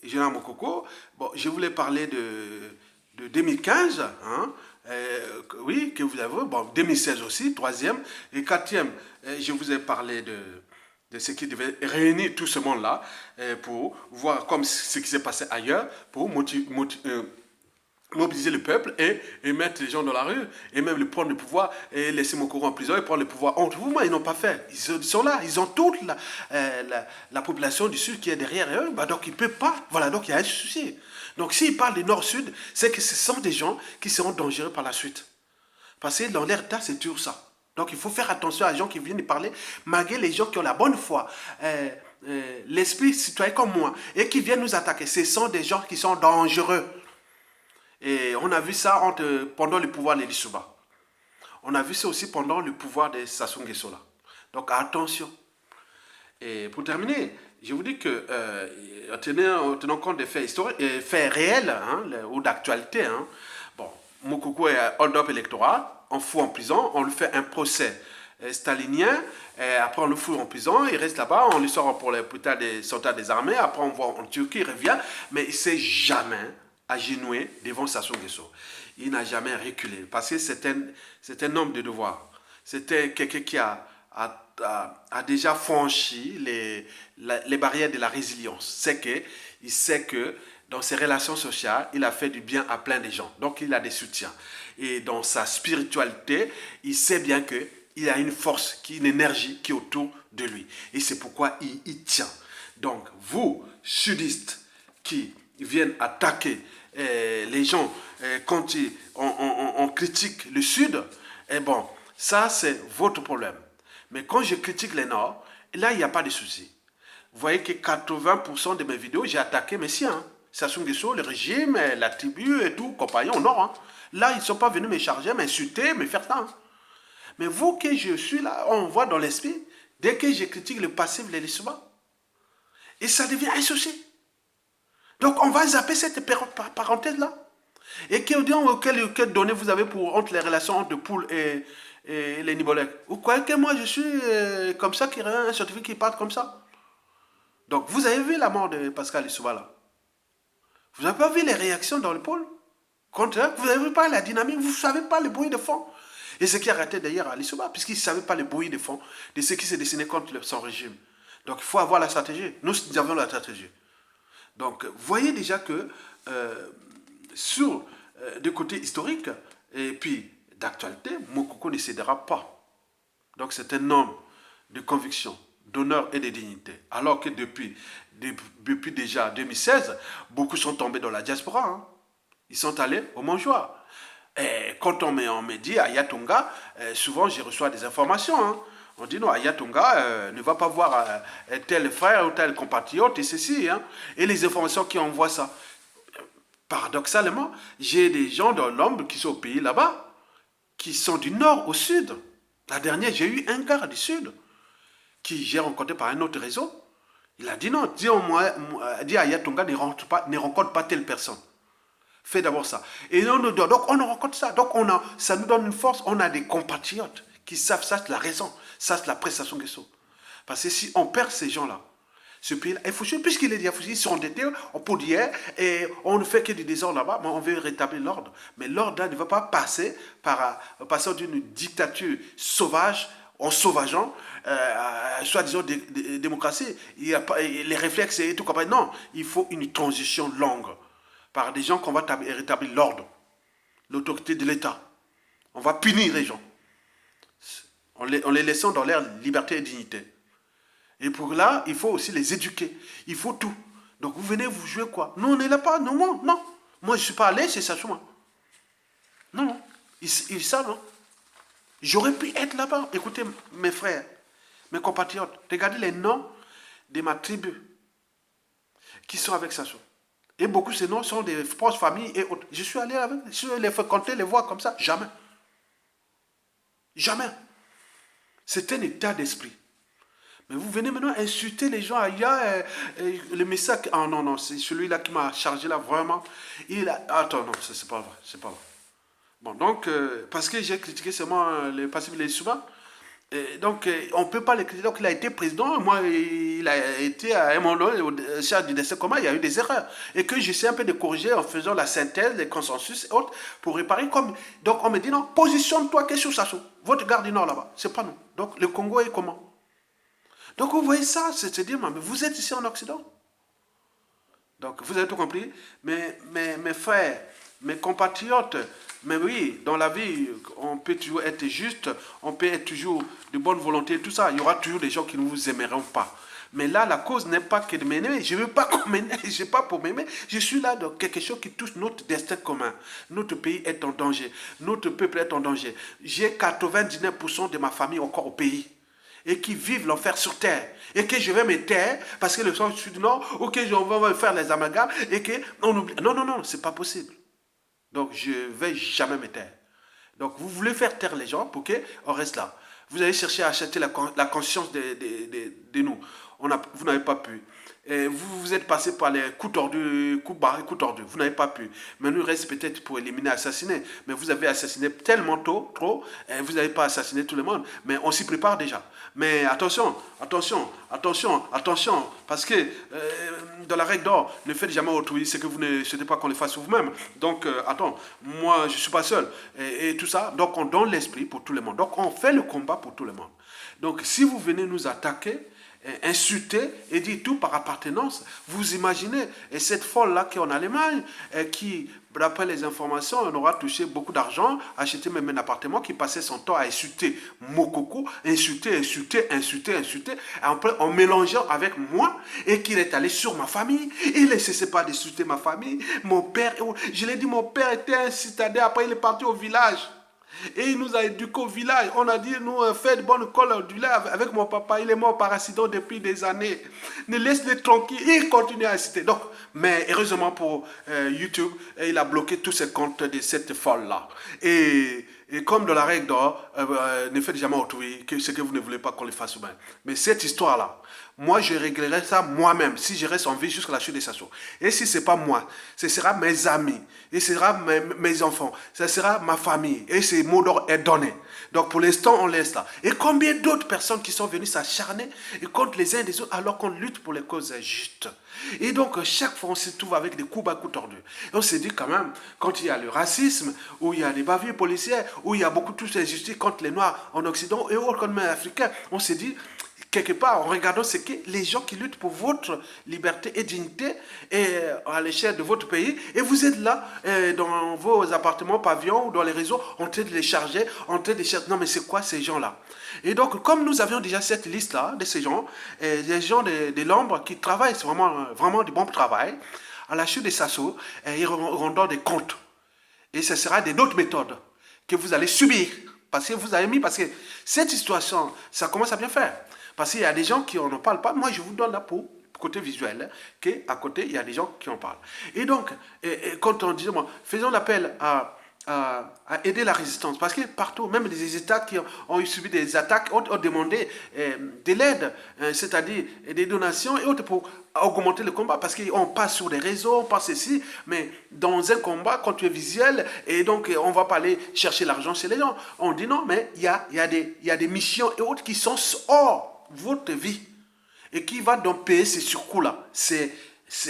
Général Mokoko. Bon, je voulais parler de 2015, hein, oui, que vous avez, bon, 2016 aussi, 3e, et 4e, je vous ai parlé de ce qui devait réunir tout ce monde-là, pour voir comme ce qui s'est passé ailleurs, pour mobiliser le peuple et mettre les gens dans la rue et même le prendre le pouvoir et laisser Mokoko en prison et prendre le pouvoir entre vous. Moi, ils n'ont pas fait. Ils sont là. Ils ont toute la population du Sud qui est derrière eux. Bah, donc, ils ne peuvent pas. Voilà, donc il y a un souci. Donc, s'ils parlent du Nord-Sud, c'est que ce sont des gens qui seront dangereux par la suite. Parce que dans l'air d'État, c'est toujours ça. Donc, il faut faire attention à les gens qui viennent parler, malgré les gens qui ont la bonne foi. L'esprit citoyen comme moi et qui viennent nous attaquer. Ce sont des gens qui sont dangereux. Et on a vu ça pendant le pouvoir de l'Issouba. On a vu ça aussi pendant le pouvoir de Sassou Nguesso. Donc attention. Et pour terminer, je vous dis que tenant compte des faits historiques, faits réels, hein, ou d'actualité, hein, bon, Mokoko est hold-up électoral, on fout en prison, on lui fait un procès stalinien, et après on le fout en prison, il reste là-bas, on lui sort pour les plus tard des soldats des armées, après on voit en Turquie, il revient, mais il ne s'est jamais agenouillé devant Sassou Nguesso. Il n'a jamais reculé, parce que c'est un homme de devoir. C'était quelqu'un qui a déjà franchi les barrières de la résilience. Il sait que dans ses relations sociales, il a fait du bien à plein de gens. Donc, il a des soutiens. Et dans sa spiritualité, il sait bien qu'il a une force, une énergie qui est autour de lui. Et c'est pourquoi il tient. Donc, vous, sudistes, qui viennent attaquer les gens quand on critique le Sud, eh bon, ça, c'est votre problème. Mais quand je critique les Nord, là, il n'y a pas de souci. vous voyez que 80% de mes vidéos, j'ai attaqué mes siens. Hein. Sassou Nguesso, le régime, la tribu et tout, compagnon au nord. Hein. Là, ils ne sont pas venus me charger, m'insulter, me faire ça. Hein. Mais vous que je suis là, on voit dans l'esprit, dès que je critique le passif, les souvent. Et ça devient un souci. Donc, on va zapper cette parenthèse-là. Et quelles données vous avez entre les relations entre Poul et les Nibolèques? Vous croyez que moi, je suis comme ça, qui a un scientifique qui parle comme ça? Donc, vous avez vu la mort de Pascal Lissouba là? Vous n'avez pas vu les réactions dans le pôle? Contraire, vous n'avez pas la dynamique, vous ne savez pas le bruit de fond. Et ce qui a raté d'ailleurs à Lissouba, puisqu'il ne savait pas le bruit de fond de ce qui s'est dessiné contre son régime. Donc, il faut avoir la stratégie. Nous avons la stratégie. Donc, vous voyez déjà que sur du côté historique et puis d'actualité, Mokoko ne cédera pas. Donc, c'est un homme de conviction, d'honneur et de dignité. Alors que depuis déjà 2016, beaucoup sont tombés dans la diaspora. Hein. Ils sont allés au Montjoie. Et quand on me dit à Yatonga, souvent je reçois des informations. Hein. On dit non, Ayatonga ne va pas voir tel frère ou tel compatriote et ceci. Hein. Et les informations qui envoient ça. Paradoxalement, j'ai des gens dans l'ombre qui sont au pays là-bas, qui sont du nord au sud. La dernière, j'ai eu un gars du sud qui j'ai rencontré par un autre réseau. Il a dit non, dis à Ayatonga ne rencontre pas telle personne. Fais d'abord ça. Et donc on rencontre ça. Donc ça nous donne une force. On a des compatriotes qui savent ça, c'est la raison. Ça, c'est la prestation Nguesso. Parce que si on perd ces gens-là, ce pays-là est foutu, puisqu'il est dit, ils sont endettés, on peut dire, et on ne fait que du désordre là-bas, mais on veut rétablir l'ordre. Mais l'ordre ne va pas passer passer d'une dictature sauvage, en sauvageant, soi-disant démocratie. Il y a pas, les réflexes et tout comme ça. Non, il faut une transition longue par des gens qu'on va rétablir l'ordre, l'autorité de l'État. On va punir les gens. En les laissant dans leur liberté et dignité. Et pour là, il faut aussi les éduquer. Il faut tout. Donc vous venez, vous jouez quoi? Non, on n'est là pas. Non, non, non. Moi, je ne suis pas allé, c'est ça, moi. Non, non. Ils savent. Hein. J'aurais pu être là-bas. Écoutez, mes frères, mes compatriotes, regardez les noms de ma tribu qui sont avec Sassou. Et beaucoup de ces noms sont des proches familles et autres. Je suis allé avec, je les fréquenter, les voir comme ça. Jamais. Jamais. C'est un état d'esprit. Mais vous venez maintenant insulter les gens. Il y a le message. Ah non, non, c'est celui-là qui m'a chargé là, vraiment. Attends, non, c'est pas vrai. C'est pas vrai. Bon, donc, parce que j'ai critiqué seulement le passif de souvent. Donc, on ne peut pas le critiquer. Donc, il a été président. Moi, il a été à un moment donné, au chef du décès commun, il y a eu des erreurs. Et que j'essaie un peu de corriger en faisant la synthèse, les consensus et autres, pour réparer comme. Donc, on me dit non, positionne-toi, qu'est-ce que ça soit. Votre garde du Nord là-bas, c'est pas nous. Donc, le Congo est comment? Donc, vous voyez ça, c'est se dire, mais vous êtes ici en Occident. Donc, vous avez tout compris. Mes frères, mes compatriotes, mais oui, dans la vie, on peut toujours être juste, on peut être toujours de bonne volonté, tout ça. Il y aura toujours des gens qui ne vous aimeront pas. Mais là, la cause n'est pas que de m'aimer. Je ne veux pas qu'on m'aime, je ne suis pas pour m'aimer. Je suis là dans quelque chose qui touche notre destin commun. Notre pays est en danger. Notre peuple est en danger. J'ai 99% de ma famille encore au pays. Et qui vivent l'enfer sur terre. Et que je vais me taire parce que le sang du Nord, ou que je vais faire les amalgames, et que on oublie. Non, non, non, c'est pas possible. Donc, je ne vais jamais me taire. Donc, vous voulez faire taire les gens pour qu'on reste là. Vous allez chercher à acheter la conscience de nous. Vous n'avez pas pu. Et vous êtes passé par les coups tordus, coups barrés, coups tordus. Vous n'avez pas pu. Mais nous, il reste peut-être pour éliminer, assassiner. Mais vous avez assassiné tellement tôt, trop, et vous n'avez pas assassiné tout le monde. Mais on s'y prépare déjà. Mais attention, attention, attention, attention. Parce que dans la règle d'or, ne faites jamais autrui ce que vous ne souhaitez pas qu'on le fasse vous-même. Donc, attends, moi, je ne suis pas seul. Et tout ça. Donc, on donne l'esprit pour tout le monde. Donc, on fait le combat pour tout le monde. Donc, si vous venez nous attaquer, insulter et dire tout par appartenance. Vous imaginez, et cette folle-là qui est en Allemagne, qui, d'après les informations, on aura touché beaucoup d'argent, acheté même un appartement, qui passait son temps à insulter Mokoko, insulter, en mélangeant avec moi, et qu'il est allé sur ma famille. Il ne cessait pas d'insulter ma famille. Mon père, je l'ai dit, mon père était un citadin, après il est parti au village. Et il nous a éduqués au village. On a dit, nous, faites bonne école du lait avec mon papa. Il est mort par accident depuis des années. Ne laisse-les tranquille. Il continue à citer. Donc, mais heureusement pour YouTube, il a bloqué tous ses comptes de cette folle-là. Et comme dans la règle d'or, ne faites jamais autrui que ce que vous ne voulez pas qu'on le fasse vous-même. Mais cette histoire-là, moi, je réglerai ça moi-même si je reste en vie jusqu'à la chute des stations. Et si ce n'est pas moi, ce sera mes amis, et ce sera mes enfants, ce sera ma famille. Et ce mot d'ordre est donné. Donc pour l'instant, on laisse là. Et combien d'autres personnes qui sont venues s'acharner contre les uns des autres alors qu'on lutte pour les causes justes. Et donc chaque fois, on se trouve avec des coups bas, coups tordus. Et on se dit quand même, quand il y a le racisme, où il y a des bavures policières, où il y a beaucoup de injustices contre les Noirs en Occident et autres comme les Africains, on se dit, quelque part, en regardant ce que les gens qui luttent pour votre liberté et dignité et à l'échelle de votre pays, et vous êtes là dans vos appartements, pavillons ou dans les réseaux, en train de les charger, en train de chercher. Non, mais c'est quoi ces gens-là? Et donc, comme nous avions déjà cette liste-là de ces gens, des gens de l'ombre qui travaillent, c'est vraiment du bon travail, à la chute des Sasso, ils rendront des comptes. Et ce sera d'autres méthodes que vous allez subir. Parce que vous avez mis, parce que cette situation, ça commence à bien faire. Parce qu'il y a des gens qui n'en parlent pas. Moi, je vous donne là pour côté visuel, qu'à côté, il y a des gens qui en parlent. Et donc, quand on dit, faisons l'appel à aider la résistance. Parce que partout, même des États qui ont subi des attaques, ont demandé de l'aide, c'est-à-dire des donations et autres pour augmenter le combat. Parce qu'on passe sur des réseaux, on passe ici, mais dans un combat, quand tu es visuel, et donc on ne va pas aller chercher l'argent chez les gens. On dit non, mais il y a des missions et autres qui sont hors votre vie et qui va donc payer ces surcoûts-là. C'est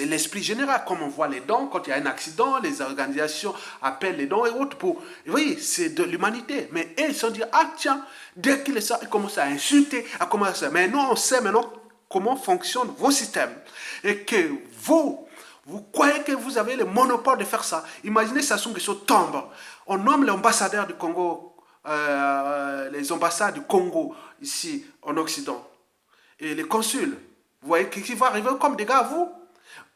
l'esprit général, comme on voit les dons, quand il y a un accident, les organisations appellent les dons et autres pour... Vous voyez, c'est de l'humanité. Mais eux, ils se sont dit, ah tiens, dès qu'ils commencent à insulter, à commencer à... Mais nous, on sait maintenant comment fonctionnent vos systèmes. Et que vous croyez que vous avez le monopole de faire ça. Imaginez Sassou Nguesso tombe. On nomme l'ambassadeur du Congo, les ambassades du Congo, ici, en Occident. Et les consuls, vous voyez, qui va arriver comme des gars à vous.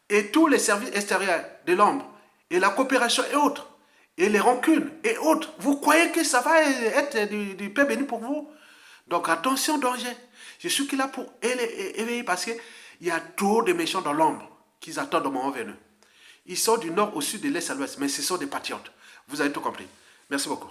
Et tous les services extérieurs de l'ombre, et la coopération et autres, et les rancunes et autres, vous croyez que ça va être du pain béni pour vous? Donc attention, danger. Je suis là pour éveiller parce qu'il y a trop de méchants dans l'ombre qui attendent au moment venu. Ils sont du nord au sud, de l'est à l'ouest, mais ce sont des patriotes. Vous avez tout compris. Merci beaucoup.